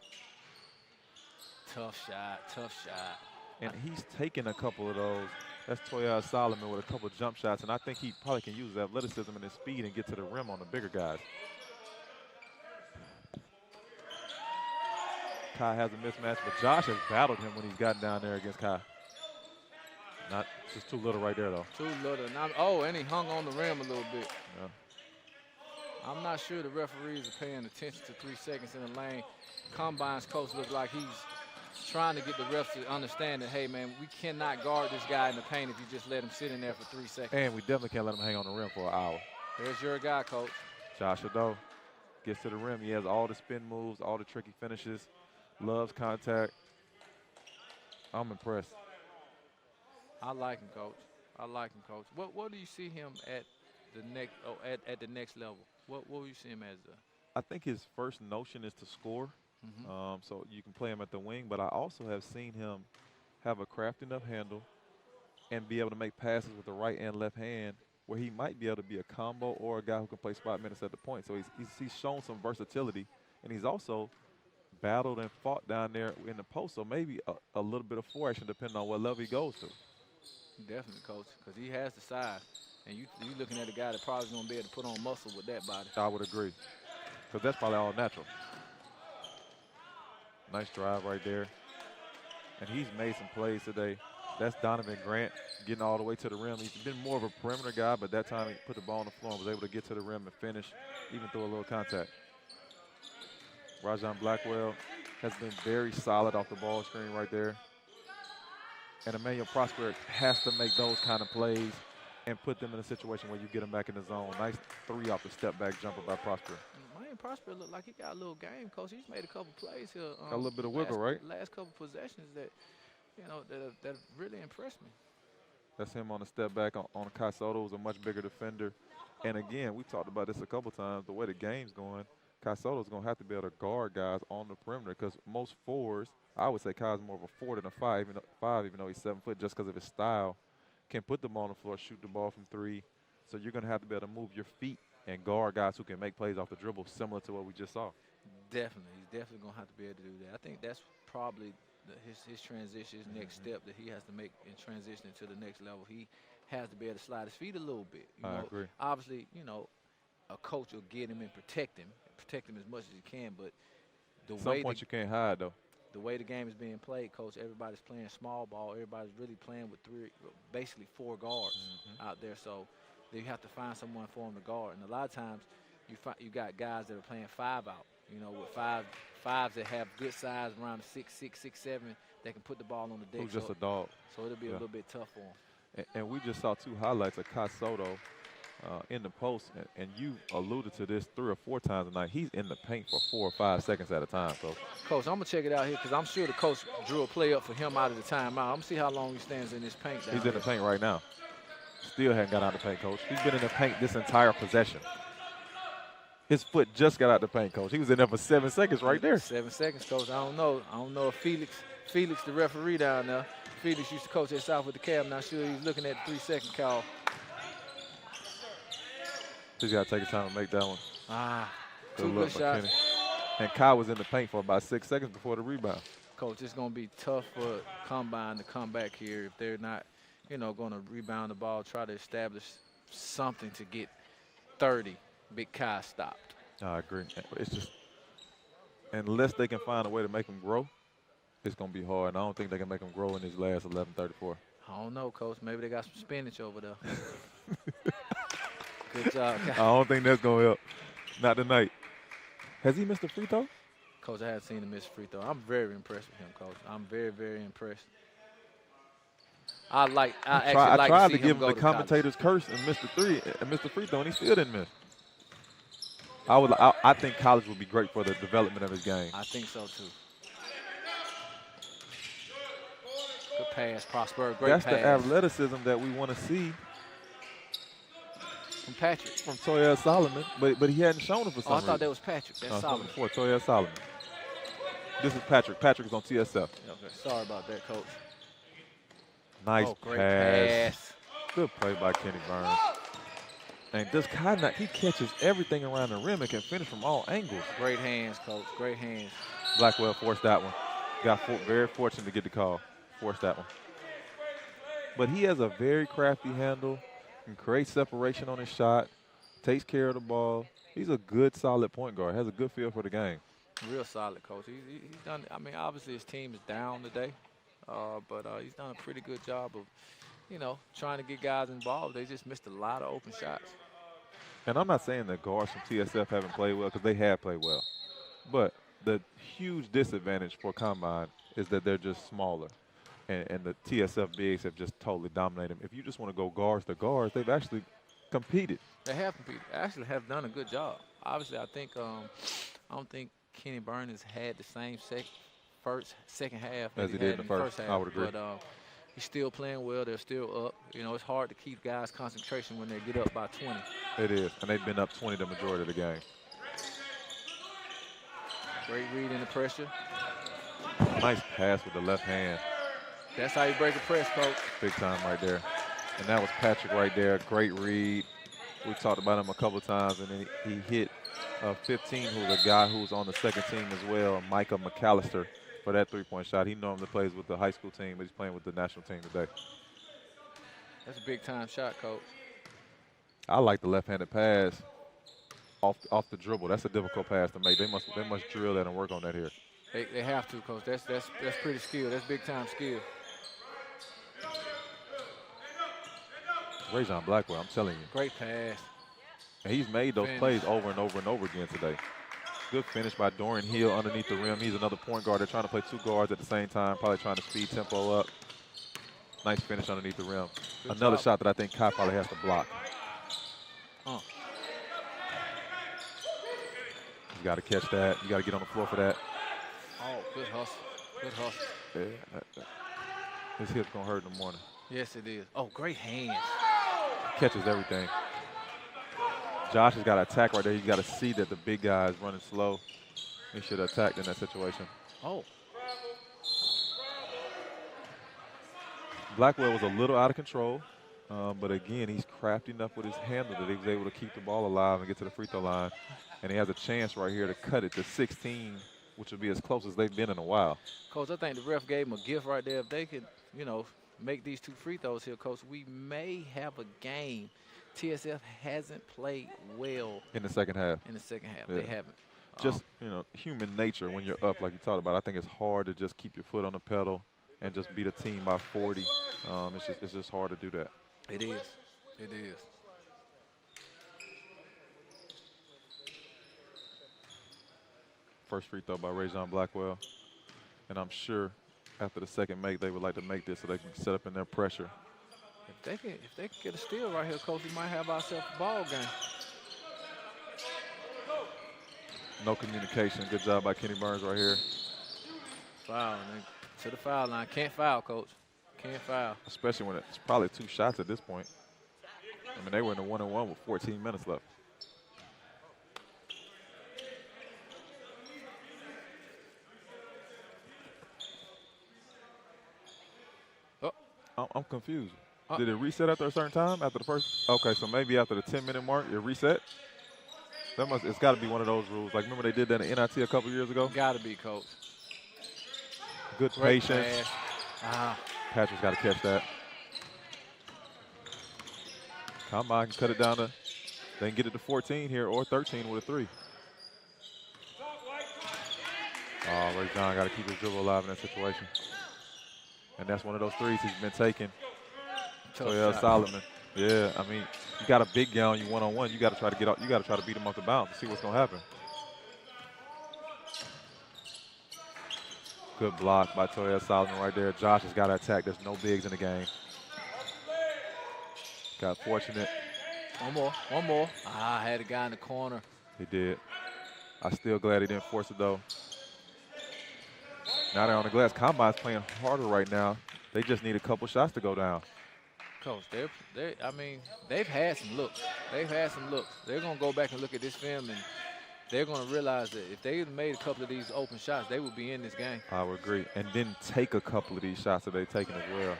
Tough shot, tough shot. And he's taken a couple of those. That's Toya Solomon with a couple of jump shots, and I think he probably can use his athleticism and his speed and get to the rim on the bigger guys. Kai has a mismatch, but Josh has battled him when he's gotten down there against Kai. Not just too little right there, though. Too little. Oh, and he hung on the rim a little bit. Yeah. I'm not sure the referees are paying attention to 3 seconds in the lane. Combine's coach looks like he's trying to get the refs to understand that, hey, man, we cannot guard this guy in the paint if you just let him sit in there for 3 seconds. And we definitely can't let him hang on the rim for an hour. There's your guy, coach. Josh Sotto gets to the rim. He has all the spin moves, all the tricky finishes, loves contact. I'm impressed. I like him, coach. I like him, coach. What do you see him at the next at the next level? What will you see him as? I think his first notion is to score. So you can play him at the wing, but I also have seen him have a crafty enough handle and be able to make passes with the right and left hand where he might be able to be a combo or a guy who can play spot minutes at the point. So he's shown some versatility, and he's also battled and fought down there in the post. So maybe a little bit of four action depending on what level he goes to. Definitely, coach, because he has the size. And you looking at a guy that probably is going to be able to put on muscle with that body. I would agree, because that's probably all natural. Nice drive right there. And he's made some plays today. That's Donovan Grant getting all the way to the rim. He's been more of a perimeter guy, but that time he put the ball on the floor and was able to get to the rim and finish, even through a little contact. Rajon Blackwell has been very solid off the ball screen right there. And Emmanuel Prosper has to make those kind of plays and put them in a situation where you get them back in the zone. Nice three off the step-back jumper by Prosper. Prosper looked like he got a little game, coach. He's made a couple plays here. Got a little bit of wiggle, right? Last couple possessions that, that really impressed me. That's him on the step back on Kai Sotto, who's a much bigger defender. And again, we talked about this a couple times. The way the game's going, Kai Sotto's going to have to be able to guard guys on the perimeter because most fours, I would say Kai's more of a 4 than a 5, even though he's 7 foot, just because of his style. Can put the ball on the floor, shoot the ball from 3. So you're going to have to be able to move your feet and guard guys who can make plays off the dribble, similar to what we just saw. Definitely. He's definitely going to have to be able to do that. I think that's probably his transition, his next step that he has to make in transitioning to the next level. He has to be able to slide his feet a little bit. I agree. Obviously, a coach will get him and protect him as much as he can, but At some point you can't hide, though. The way the game is being played, coach, everybody's playing small ball. Everybody's really playing with basically 4 guards out there. So you have to find someone for him to guard. And a lot of times you got guys that are playing 5 out, with fives that have good size around 6'6", 6'7", that can put the ball on the deck. Who's just a dog. So it'll be a little bit tough for him. And we just saw 2 highlights of Kai Sotto in the post. And you alluded to this 3 or 4 times tonight. He's in the paint for 4 or 5 seconds at a time, Coach. Coach, I'm going to check it out here because I'm sure the coach drew a play up for him out of the timeout. I'm going to see how long he stands in this paint. He's in the paint right now. Still hadn't got out of the paint, Coach. He's been in the paint this entire possession. His foot just got out the paint, Coach. He was in there for 7 seconds right there. 7 seconds, Coach. I don't know if Felix, the referee down there, Felix used to coach at South with the Cab. I'm not sure he's looking at the 3-second call. He's got to take his time to make that one. Two good shots. And Kai was in the paint for about 6 seconds before the rebound. Coach, it's going to be tough for Combine to come back here if they're not, going to rebound the ball, try to establish something to get 30. Big Kai stopped. I agree. It's just, unless they can find a way to make him grow, it's going to be hard. And I don't think they can make him grow in his last 11:34. I don't know, Coach. Maybe they got some spinach over there. Good job. I don't think that's going to help. Not tonight. Has he missed a free throw? Coach, I haven't seen him miss a free throw. I'm very impressed with him, Coach. I'm very, very impressed. I tried to give him the commentator's curse and missed the free throw, and he still didn't miss. I think college would be great for the development of his game. I think so too. Good pass, Prosper. Great pass. That's the athleticism that we want to see from Patrick. From Toya Solomon, but he hadn't shown it for some reason. I thought that was Patrick. That's Solomon. For Toya Solomon. This is Patrick. Patrick is on TSF. Okay. Sorry about that, Coach. Nice great pass. Good play by Kenny Burns. And this Kai, he catches everything around the rim and can finish from all angles. Great hands, Coach. Great hands. Blackwell forced that one. Got very fortunate to get the call. Forced that one. But he has a very crafty handle, can create separation on his shot, takes care of the ball. He's a good, solid point guard, has a good feel for the game. Real solid, Coach. He's done, I mean, obviously his team is down today, but he's done a pretty good job of, you know, trying to get guys involved. They just missed a lot of open shots. And I'm not saying that guards from TSF haven't played well, because they have played well. But the huge disadvantage for Combine is that they're just smaller. And the TSF bigs have just totally dominated them. If you just want to go guards to guards, they've actually competed. They have competed. Actually have done a good job. Obviously, I think I don't think Kenny Burns has had the same second half as he did in the first half. I would agree. But he's still playing well. They're still up. You know, it's hard to keep guys' concentration when they get up by 20. It is, and they've been up 20 the majority of the game. Great read in the pressure. Nice pass with the left hand. That's how you break a press, Coach. Big time right there. And that was Patrick right there. Great read. We talked about him a couple of times, and then he hit 15, who's a guy who's on the second team as well, Mcallister, for that three-point shot. He normally plays with the high school team, but he's playing with the national team today. That's a big-time shot, Coach. I like the left-handed pass off the dribble. That's a difficult pass to make. They must drill that and work on that here. They have to, Coach. That's pretty skilled. That's big-time skill. Rajon Blackwell, I'm telling you. Great pass. And he's made those plays over and over and over again today. Good finish by Dorian Hill underneath the rim. He's another point guard. They're trying to play two guards at the same time, probably trying to speed tempo up. Nice finish underneath the rim. Good Another job. shot that I think Kai probably has to block. Oh. You got to catch that. You got to get on the floor for that. Oh, good hustle. Good hustle. Yeah, his hip's going to hurt in the morning. Yes, it is. Oh, great hands. Catches everything. Josh has got to attack right there. He's got to see that the big guy is running slow. He should have attacked in that situation. Oh. Blackwell was a little out of control, but again, he's crafty enough with his handle that he was able to keep the ball alive and get to the free throw line. And he has a chance right here to cut it to 16, which would be as close as they've been in a while. Coach, I think the ref gave him a gift right there. If they could, you know, make these two free throws here, Coach, we may have a game. TSF hasn't played well in the second half. In the second half, yeah. They haven't. Just, you know, human nature when you're up, like you talked about. I think it's hard to just keep your foot on the pedal and just beat a team by 40. It's just hard to do that. It is. It is. First free throw by Rajon Blackwell. And I'm sure after the second make, they would like to make this so they can set up in their pressure. If they can get a steal right here, Coach, we might have ourselves a ball game. No communication. Good job by Kenny Burns right here. Foul. To the foul line. Can't foul, Coach. Can't foul. Especially when it's probably two shots at this point. I mean, they were in the 1-and-1 with 14 minutes left. I'm confused. Did it reset after a certain time? After the first? Okay, so maybe after the 10-minute mark, it reset? It's got to be one of those rules. Like, remember they did that in NIT a couple years ago? Got to be, Coach. Good patience. Patrick's got to catch that. Combine can cut it down to, they can get it to 14 here or 13 with a 3. Oh, Rajon got to keep his dribble alive in that situation. And that's one of those threes he's been taking. Solomon. Yeah, I mean, you got a big guy on you one-on-one. You got to try to get out. You got to try to beat him off the bounce and see what's going to happen. Good block by Toya Solomon right there. Josh has got to attack. There's no bigs in the game. Got fortunate. One more. Had a guy in the corner. He did. I'm still glad he didn't force it, though. Now they're on the glass. Combine's playing harder right now. They just need a couple shots to go down. Coach, I mean, they've had some looks. They're going to go back and look at this film, and they're going to realize that if they had made a couple of these open shots, they would be in this game. I would agree. And then take a couple of these shots that they've taken as well.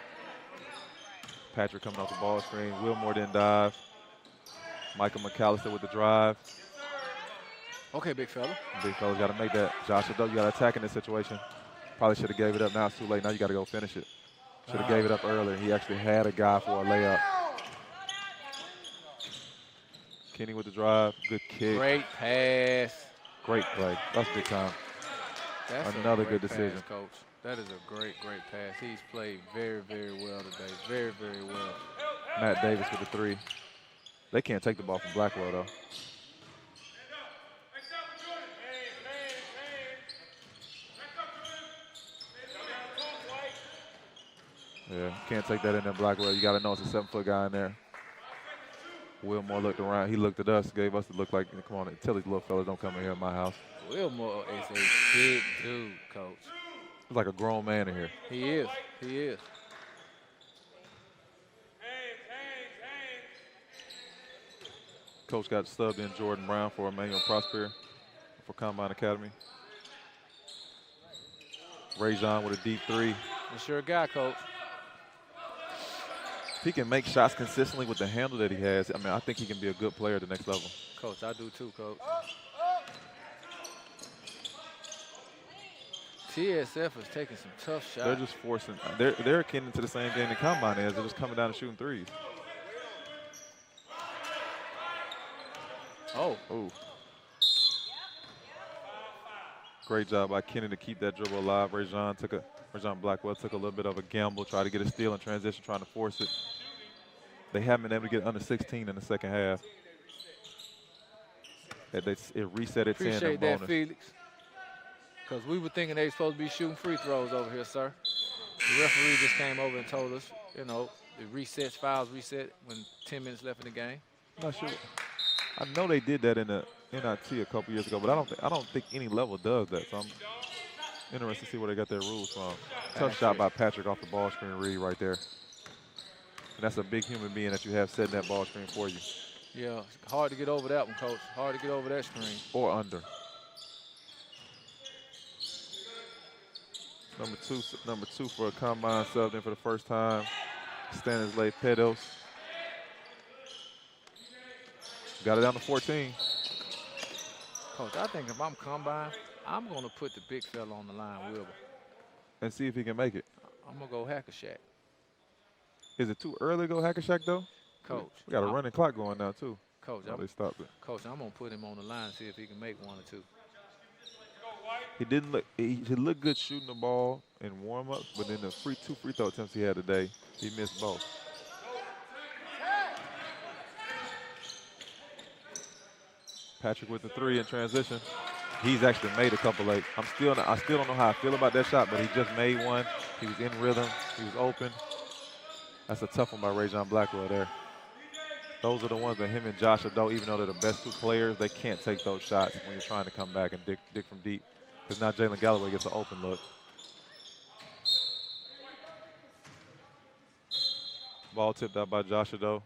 Patrick coming off the ball screen. Wilmore didn't dive. Mcallister with the drive. Okay, big fella. Big fella's got to make that. Josh, though, you got to attack in this situation. Probably should have gave it up. Now it's too late. Now you got to go finish it. Should have gave it up earlier. He actually had a guy for a layup. Kenny with the drive. Good kick. Great pass. Great play. That's big time. That's another great good decision. Pass, Coach. That is a great pass. He's played very, very well today. Very, very well. Matt Davis with the 3. They can't take the ball from Blackwell, though. Yeah, can't take that in there, Blackwell. You got to know it's a 7-foot guy in there. Wilmore looked around. He looked at us, gave us the look like, come on, tell these little fellas don't come in here in my house. Wilmore is a big dude, Coach. He's like a grown man in here. He is. He is. Coach got subbed in Jordan Brown for Emmanuel Prosper for Combine Academy. Rajon with a deep 3. That's your guy, Coach. If he can make shots consistently with the handle that he has, I mean, I think he can be a good player at the next level. Coach, I do too, Coach. TSF is taking some tough shots. They're just forcing. They're akin to the same game the Combine is. They're just coming down and shooting 3s. Oh. Ooh. Great job by Kenny to keep that dribble alive. Rajon Blackwell took a little bit of a gamble, tried to get a steal in transition, trying to force it. They haven't been able to get under 16 in the second half. It reset its end. Appreciate that, Felix. Because we were thinking they were supposed to be shooting free throws over here, sir. The referee just came over and told us, you know, the fouls reset when 10 minutes left in the game. I'm not sure. I know they did that in the NIT a couple years ago, but I don't think any level does that. So I'm interested to see where they got their rules from. Tough shot by Patrick off the ball screen read right there. And that's a big human being that you have setting that ball screen for you. Yeah, it's hard to get over that one, Coach. Hard to get over that screen. Or under. Number two for a Combine subbed in for the first time. Stanislav Pedos. Got it down to 14. Coach, I think if I'm Combine, I'm going to put the big fella on the line, Wilbur. And see if he can make it. I'm going to go Hack-a-Shack. Is it too early to go Hack-a-Shack, though? Coach. We got a running clock going now, too. Coach, they stopped it. Coach, I'm going to put him on the line and see if he can make 1 or 2. He looked good shooting the ball in warm-ups, but in the two free throw attempts he had today, he missed both. Patrick with the 3 in transition. He's actually made a couple late. I still don't know how I feel about that shot, but he just made one. He was in rhythm. He was open. That's a tough one by Rajon Blackwell there. Those are the ones that him and Josh Ado, even though they're the best 2 players, they can't take those shots when you're trying to come back and dig from deep. Because now Jalen Galloway gets an open look. Ball tipped out by Josh Ado.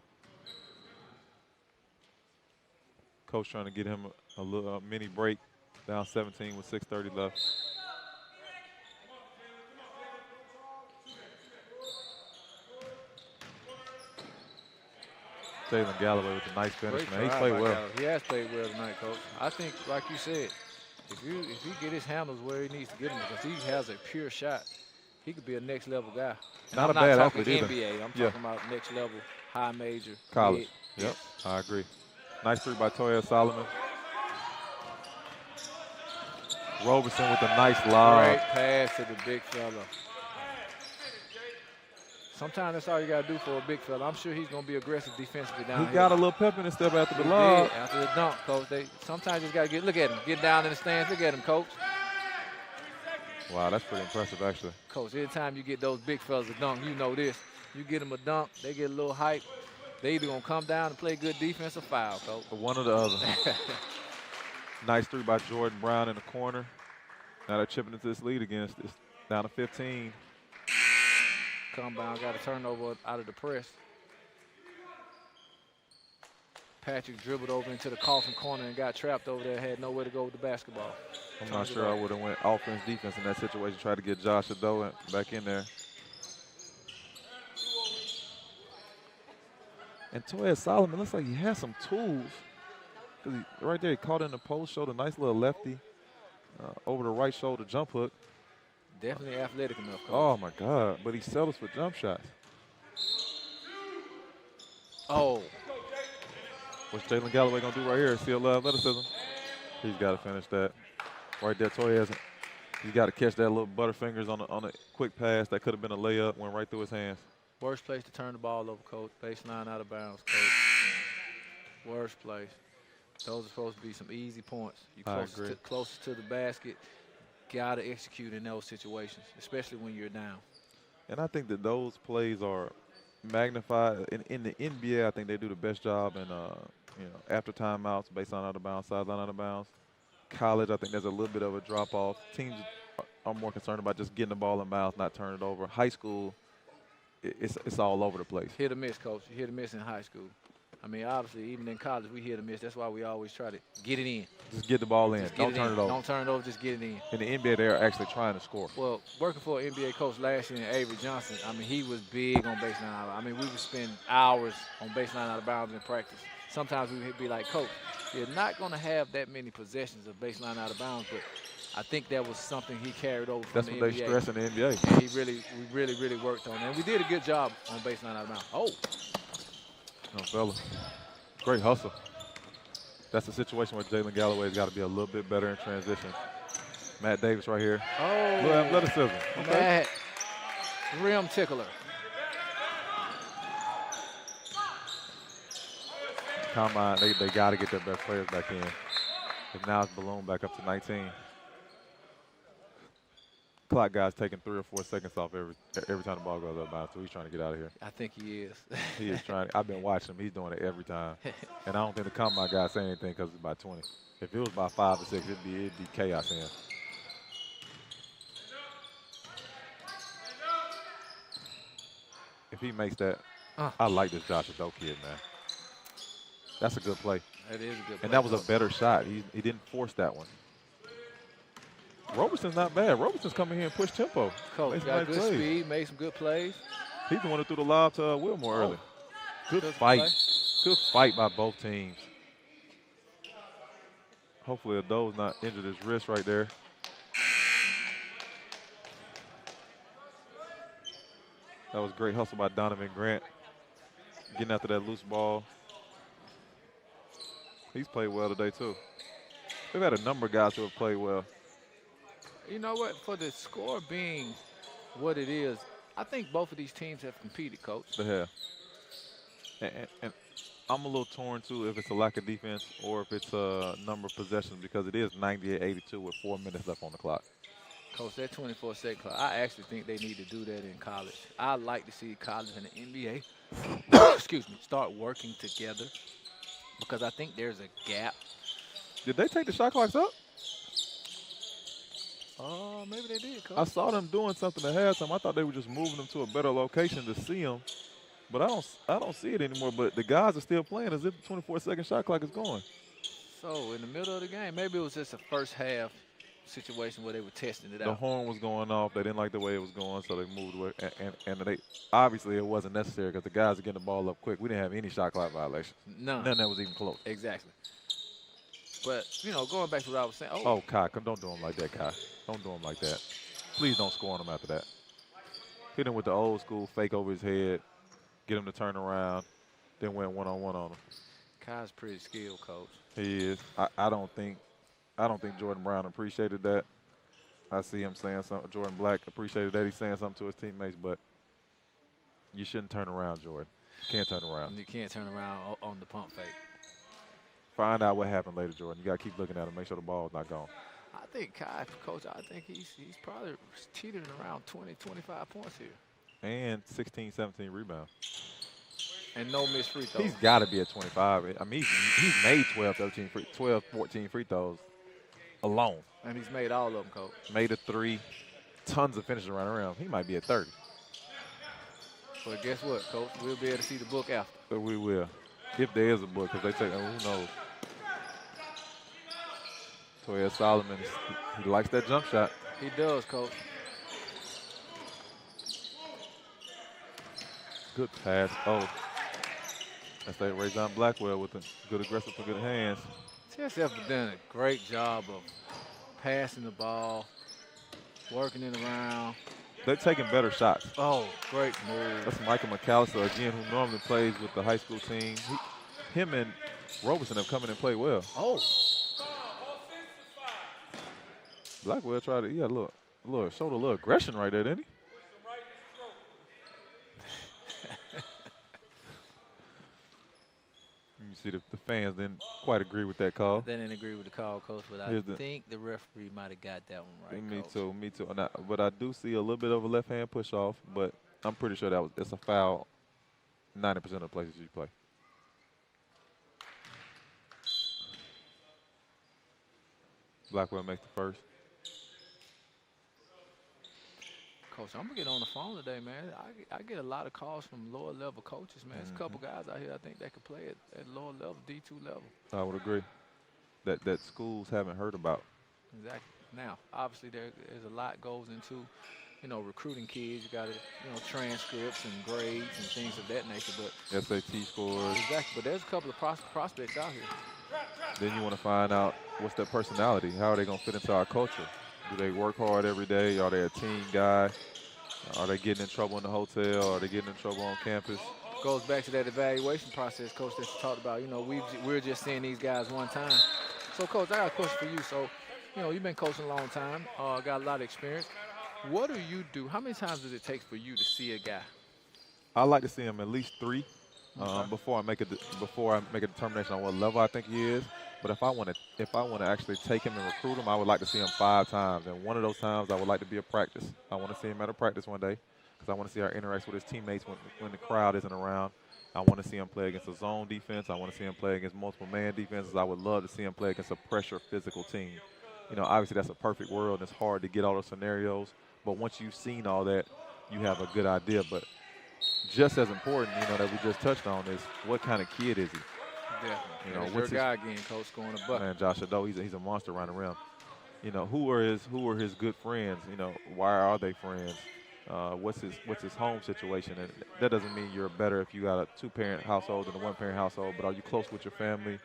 Coach trying to get him a little mini break. Down 17 with 6:30 left. Jalen Galloway with a nice finish, man. He's played well. He has played well tonight, Coach. I think, like you said, if he get his handles where he needs to get them, because he has a pure shot, he could be a next level guy. Not a bad athlete either. NBA. I'm talking about next level, high major, college. Mid. Yep, I agree. Nice 3 by Toya Solomon. Roberson with a nice lob. Great pass to the big fella. Sometimes that's all you got to do for a big fella. I'm sure he's going to be aggressive defensively down here. He got a little pep in his step after the lob. After the dunk, Coach. Sometimes you just got to look at him. Get down in the stands. Look at him, Coach. Wow, that's pretty impressive, actually. Coach, every time you get those big fellas to dunk, you know this. You get them a dunk, they get a little hype. They either going to come down and play good defense or foul, Coach. One or the other. Nice 3 by Jordan Brown in the corner. Now they're chipping into this lead again. It's down to 15. Combine got a turnover out of the press. Patrick dribbled over into the coffin corner and got trapped over there, had nowhere to go with the basketball. I'm not sure I would have went offense, defense in that situation, tried to get Josh Ado back in there. And Toya Solomon looks like he has some tools. Right there, he caught in the post, showed a nice little lefty over the right shoulder jump hook. Definitely athletic enough, Coach. Oh, my God. But he settles for jump shots. Oh. What's Jalen Galloway going to do right here? See a little athleticism? He's got to finish that. Right there, Torres. He's got to catch that little butterfingers on a quick pass. That could have been a layup. Went right through his hands. Worst place to turn the ball over, Coach. Baseline out of bounds, Coach. Worst place. Those are supposed to be some easy points. You closest to the basket. Got to execute in those situations, especially when you're down. And I think that those plays are magnified. In the NBA, I think they do the best job in after timeouts, baseline out of bounds, sideline out of bounds. College, I think there's a little bit of a drop-off. Teams are more concerned about just getting the ball in bounds, not turning it over. High school, it's all over the place. Hit or miss, Coach. You hit or miss in high school. I mean, obviously, even in college, we hit or miss. That's why we always try to get it in. Just get the ball in. Don't turn it over. Don't turn it over. Just get it in. In the NBA, they're actually trying to score. Well, working for an NBA coach last year, Avery Johnson, I mean, he was big on baseline out. I mean, we would spend hours on baseline out of bounds in practice. Sometimes we would be like, Coach, you're not going to have that many possessions of baseline out of bounds, but I think that was something he carried over from the NBA. That's what they stress in the NBA. And we really worked on it. And we did a good job on baseline out of bounds. Oh. No, fella. Great hustle. That's a situation where Jalen Galloway's got to be a little bit better in transition. Matt Davis right here. Oh. Little athleticism. Okay. Matt. Rim tickler. Combine, they got to get their best players back in. And now it's ballooned back up to 19. Clock guy's taking 3 or 4 seconds off every time the ball goes up bounds, so he's trying to get out of here. I think he is. He is trying. I've been watching him. He's doing it every time. And I don't think the combine guy saying anything because it's by 20. If it was by 5 or 6, it'd be chaos in here. If he makes that, I like this Josh Sotto kid, man. That's a good play. That is a good play. And that was a better shot. He didn't force that one. Roberson's not bad. Roberson's coming here and push tempo. Coach got good speed, made some good plays. He's the one who threw the lob to Wilmore early. Good fight. Good fight by both teams. Hopefully Ado's not injured his wrist right there. That was great hustle by Donovan Grant. Getting after that loose ball. He's played well today, too. We've had a number of guys who have played well. You know what? For the score being what it is, I think both of these teams have competed, Coach. They have. And I'm a little torn, too, if it's a lack of defense or if it's a number of possessions because it is 98-82 with 4 minutes left on the clock. Coach, that 24-second clock, I actually think they need to do that in college. I like to see college and the NBA, excuse me, start working together because I think there's a gap. Did they take the shot clocks up? Oh, maybe they did, Coach. I saw them doing something at halftime. I thought they were just moving them to a better location to see them. But I don't see it anymore. But the guys are still playing as if the 24-second shot clock is going. So, in the middle of the game, maybe it was just a first half situation where they were testing it out. The horn was going off. They didn't like the way it was going, so they moved away. And they obviously it wasn't necessary because the guys are getting the ball up quick. We didn't have any shot clock violations. None that was even close. Exactly. But, you know, going back to what I was saying. Oh, Kai, don't do him like that, Kai. Don't do him like that. Please don't score on him after that. Hit him with the old school fake over his head, get him to turn around, then went one-on-one on him. Kai's pretty skilled, Coach. He is. I don't think Jordan Brown appreciated that. I see him saying something. Jordan Black appreciated that. He's saying something to his teammates, but you shouldn't turn around, Jordan. You can't turn around. You can't turn around on the pump fake. Find out what happened later, Jordan. You got to keep looking at him, make sure the ball's not gone. I think Kai, Coach, I think he's probably teetering around 20, 25 points here. And 16, 17 rebounds. And no missed free throws. He's got to be at 25. I mean, he's made 12, 14 free throws alone. And he's made all of them, Coach. Made a 3. Tons of finishes around the rim. He might be at 30. But guess what, Coach? We'll be able to see the book after. But we will. If there is a book, because they say, who knows. Toya Solomon, he likes that jump shot. He does, Coach. Good pass. Oh. That's that Rajon Blackwell with a good aggressive for good hands. TSF has done a great job of passing the ball, Working it around. They're taking better shots. Oh, great move. That's Michael Mcallister, again, who normally plays with the high school team. Him and Roberson have come in and played well. Oh. Blackwell tried to, he had showed a little aggression right there, didn't he? You see the fans didn't quite agree with that call. They didn't agree with the call, Coach, but I think the referee might have got that one right, Me Coach. too, me too. But I do see a little bit of a left-hand push-off, but I'm pretty sure it's a foul 90% of the places you play. Blackwell makes the first. Coach, I'm going to get on the phone today, man. I get a lot of calls from lower-level coaches, man. There's a couple guys out here I think that could play at lower level, D2 level. I would agree. That schools haven't heard about. Exactly. Now, obviously, there's a lot goes into, recruiting kids. You got to, transcripts and grades and things of that nature. But SAT scores. Exactly. But there's a couple of prospects out here. Then you want to find out what's their personality. How are they going to fit into our culture? Do they work hard every day? Are they a team guy? Are they getting in trouble in the hotel? Are they getting in trouble on campus? Goes back to that evaluation process, Coach, that you talked about. We're just seeing these guys one time. So, Coach, I got a question for you. So, you've been coaching a long time, got a lot of experience. What do you do? How many times does it take for you to see a guy? I like to see him at least 3 before I make a determination on what level I think he is. But if I want to actually take him and recruit him, I would like to see him 5 times. And one of those times I would like to be a practice. I want to see him at a practice one day because I want to see how he interacts with his teammates when the crowd isn't around. I want to see him play against a zone defense. I want to see him play against multiple man defenses. I would love to see him play against a pressure physical team. Obviously that's a perfect world and it's hard to get all those scenarios. But once you've seen all that, you have a good idea. But just as important, that we just touched on is what kind of kid is he? Definitely. What's your guy again, Coach, scoring a bucket? Man, Josh Sotto, he's a monster around the rim. Who are his good friends? Why are they friends? What's his home situation? And that doesn't mean you're better if you got a 2-parent household than a 1-parent household. But are you close with your family?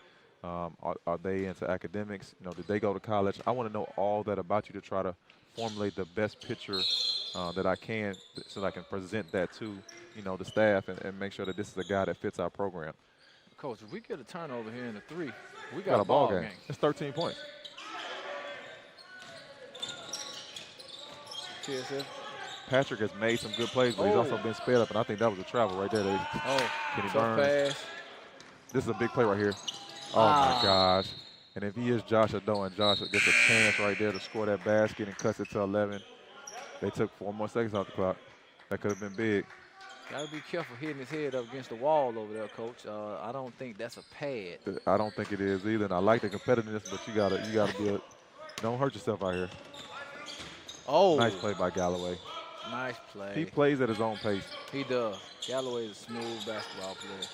Are they into academics? Did they go to college? I want to know all that about you to try to formulate the best picture that I can, so that I can present that to the staff and make sure that this is a guy that fits our program. Coach, if we get a turnover here in the 3, we got a ball game. It's 13 points. TSF. Patrick has made some good plays, but he's also been sped up, and I think that was a travel right there. Kenny Burns. Fast. This is a big play right here. Oh, my gosh. And if he is Josh Sotto and Josh gets a chance right there to score that basket and cuts it to 11, they took 4 more seconds off the clock. That could have been big. Got to be careful hitting his head up against the wall over there, Coach. I don't think that's a pad. I don't think it is either, and I like the competitiveness, but you gotta be don't hurt yourself out here. Oh. Nice play by Galloway. Nice play. He plays at his own pace. He does. Galloway is a smooth basketball player.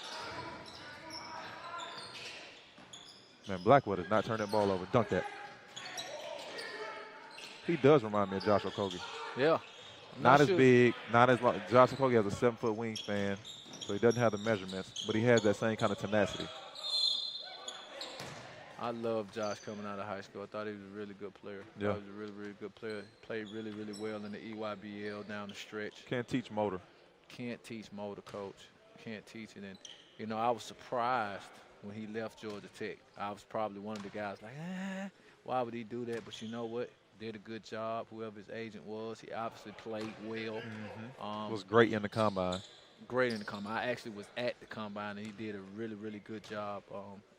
Man, Blackwell does not turn that ball over. Dunk that. He does remind me of Josh Okogie. Yeah. Not as big, not as long. Josh Okogie has a 7-foot wingspan, so he doesn't have the measurements, but he has that same kind of tenacity. I love Josh coming out of high school. I thought he was a really good player. Yeah. He was a really, really good player. Played really, really well in the EYBL down the stretch. Can't teach motor. Can't teach motor, Coach. Can't teach it. And, I was surprised when he left Georgia Tech. I was probably one of the guys like, why would he do that? But you know what? Did a good job. Whoever his agent was, he obviously played well. Was great in the combine. Great in the combine. I actually was at the combine, and he did a really, really good job.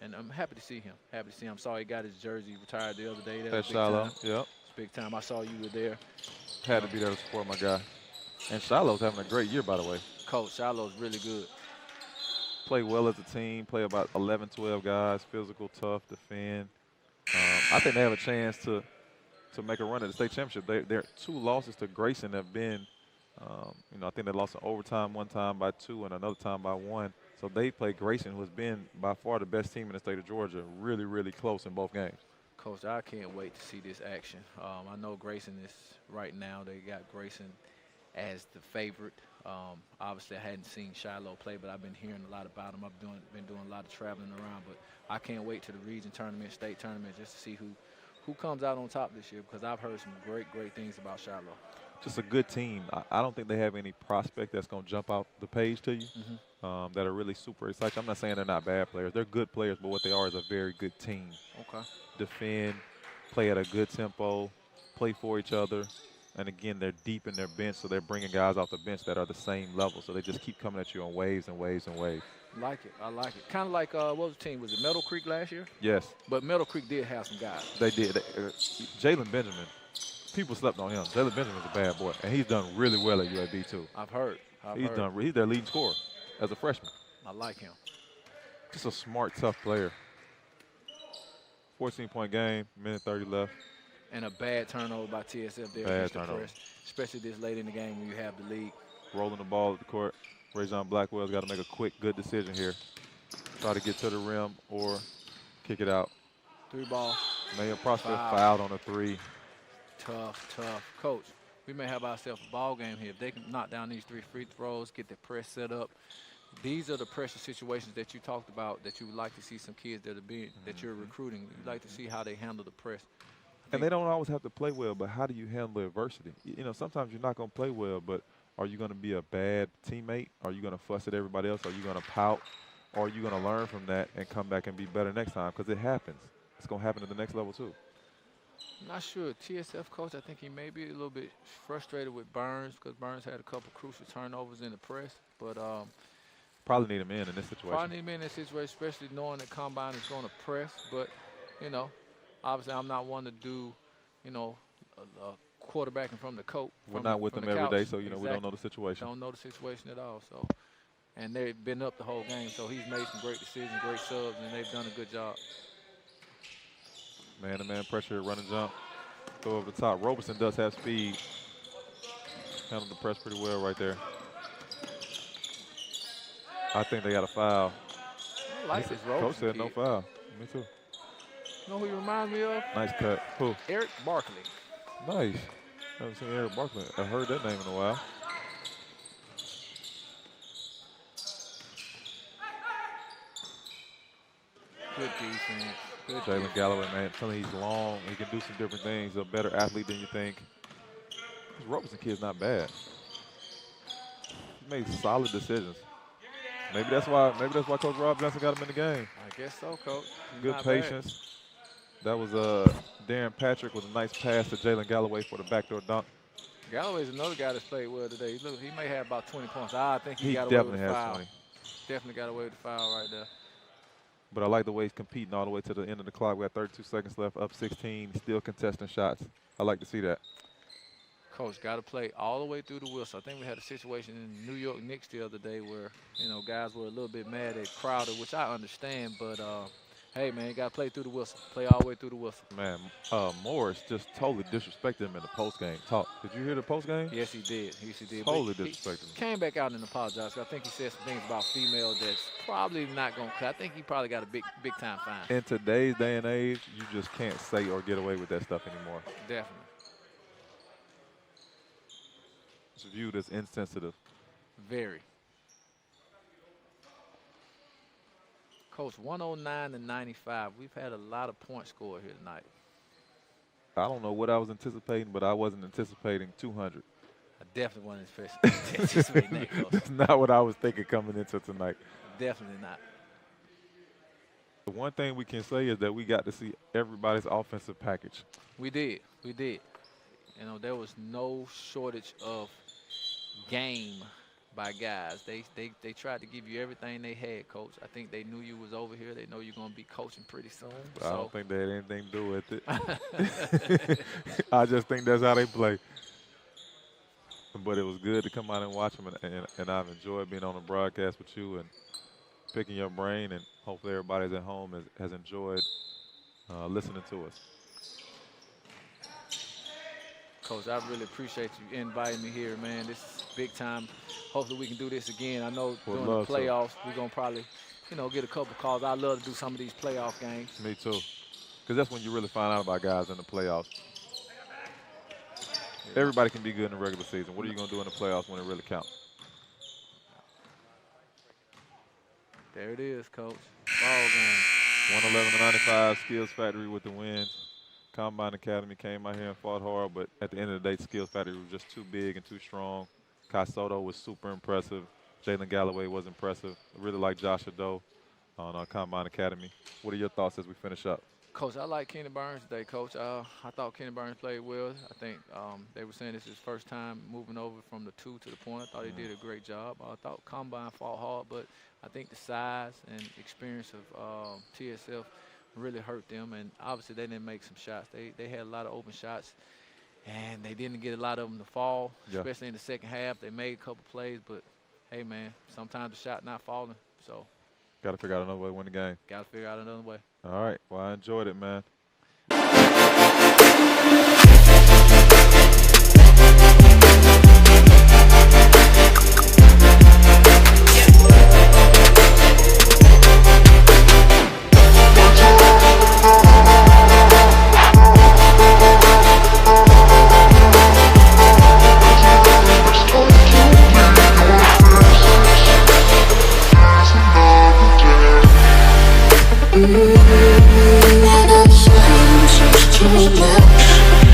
And I'm happy to see him. Happy to see him. Saw he got his jersey retired the other day. That's Shiloh. Yep. It's big time. I saw you were there. Had to be there to support my guy. And Shiloh's having a great year, by the way. Coach, Shiloh's really good. Play well as a team. Play about 11, 12 guys. Physical, tough, defend. I think they have a chance to make a run at the state championship. Their 2 losses to Grayson have been, I think they lost in overtime one time by 2 and another time by 1. So they played Grayson, who has been by far the best team in the state of Georgia, really, really close in both games. Coach, I can't wait to see this action. I know Grayson is right now. They got Grayson as the favorite. Obviously, I hadn't seen Shiloh play, but I've been hearing a lot about him. I've been doing a lot of traveling around, but I can't wait to the region tournament, state tournament, just to see who comes out on top this year? Because I've heard some great things about Shiloh. Just a good team. I don't think they have any prospect that's going to jump out the page to you that are really super exciting. I'm not saying they're not bad players. They're good players, but what they are is a very good team. Okay. Defend, play at a good tempo, play for each other. And, again, they're deep in their bench, so they're bringing guys off the bench that are the same level. So they just keep coming at you on waves and waves and waves. Like it. I like it. Kind of like, what was the team? Was it Meadow Creek last year? Yes. But Meadow Creek did have some guys. They did. Jalen Benjamin, people slept on him. Jalen Benjamin's a bad boy, and he's done really well at UAB, too. I've heard. He's their leading scorer as a freshman. I like him. Just a smart, tough player. 14-point game, minute 30 left. And a bad turnover by TSF there. Bad turnover. Especially this late in the game when you have the lead. Rolling the ball at the court. Rajon Blackwell's got to make a quick, good decision here. Try to get to the rim or kick it out. 3-ball. Mayor Prosper fouled on a 3. Tough. Coach, we may have ourselves a ball game here. If they can knock down these 3 free throws, get the press set up. These are the pressure situations that you talked about that you would like to see some kids that you're recruiting. You'd like to see how they handle the press. And they don't always have to play well, but how do you handle adversity? You know, sometimes you're not going to play well, but are you going to be a bad teammate? Are you going to fuss at everybody else? Are you going to pout? Or are you going to learn from that and come back and be better next time? Because it happens. It's going to happen at the next level, too. I'm not sure. TSF coach, I think he may be a little bit frustrated with Burns because Burns had a couple crucial turnovers in the press. But probably need him in this situation. Probably need him in this situation, especially knowing that Combine is going to press. But, you know, obviously I'm not one to do, you know, quarterbacking from the coach. We're not with them every day, so, you know, we don't know the situation. Don't know the situation at all. So, and they've been up the whole game, so he's made some great decisions, great subs, and they've done a good job. Man-to-man pressure, run and jump. Go over the top. Roberson does have speed. Handled the press pretty well right there. I think they got a foul. I like this Roberson Coach said kid. no foul. Me too. You know who he reminds me of? Nice cut. Who? Eric Barkley. Nice. I haven't seen Eric Barkley. I've heard that name in a while. Good defense. Good Jalen defense. Galloway, man. I'm telling you, he's long. He can do some different things. He's a better athlete than you think. This Roberson kid's not bad. He made solid decisions. Maybe that's why Coach Rob Johnson got him in the game. I guess so, Coach. He's Good not patience. Bad. That was Darren Patrick with a nice pass to Jalen Galloway for the backdoor dunk. Galloway's another guy that's played well today. Look, he may have about 20 points. I think he got away definitely with the has foul. 20. Definitely got away with the foul right there. But I like the way he's competing all the way to the end of the clock. We got 32 seconds left, up 16, still contesting shots. I like to see that. Coach, got to play all the way through the whistle. I think we had a situation in New York Knicks the other day where, you know, guys were a little bit mad at Crowder, which I understand. But, hey, man, you got to play through the whistle. Play all the way through the whistle. Man, Morris just totally disrespected him in the postgame talk. Did you hear the postgame? Yes, he did. Yes, he did. Totally disrespected him. Came back out and apologized. I think he said some things about female that's probably not going to – I think he probably got a big-time fine. In today's day and age, you just can't say or get away with that stuff anymore. Definitely. It's viewed as insensitive. Very. Coach, 109-95. We've had a lot of points scored here tonight. I don't know what I was anticipating, but I wasn't anticipating 200. I definitely wasn't anticipating that, Coach. That's not what I was thinking coming into tonight. Definitely not. The one thing we can say is that we got to see everybody's offensive package. We did. We did. You know, there was no shortage of game by guys. They tried to give you everything they had, Coach. I think they knew you was over here. They know you're going to be coaching pretty soon. I don't think they had anything to do with it. I just think that's how they play. But it was good to come out and watch them, and I've enjoyed being on the broadcast with you and picking your brain, and hopefully everybody at home has enjoyed listening to us. Coach, I really appreciate you inviting me here, man. This is big time. Hopefully we can do this again. I know during the playoffs we're going to probably, you know, get a couple calls. I'd love to do some of these playoff games. Me too. Because that's when you really find out about guys in the playoffs. Yeah. Everybody can be good in the regular season. What are you going to do in the playoffs when it really counts? There it is, Coach. Ball game. 111-95, Skills Factory with the win. Combine Academy came out here and fought hard, but at the end of the day, Skills Factory was just too big and too strong. Kai Sotto was super impressive. Jalen Galloway was impressive. I really like Josh Ado on Combine Academy. What are your thoughts as we finish up? Coach, I like Kenny Burns today, Coach. I thought Kenny Burns played well. I think they were saying this is his first time moving over from the 2 to the point. I thought he did a great job. I thought Combine fought hard, but I think the size and experience of TSF really hurt them. And obviously they didn't make some shots. They had a lot of open shots, and they didn't get a lot of them to fall, especially in the second half. They made a couple plays, but, hey, man, sometimes the shot not falling. So got to figure out another way to win the game. got to figure out another way. All right. Well, I enjoyed it, man.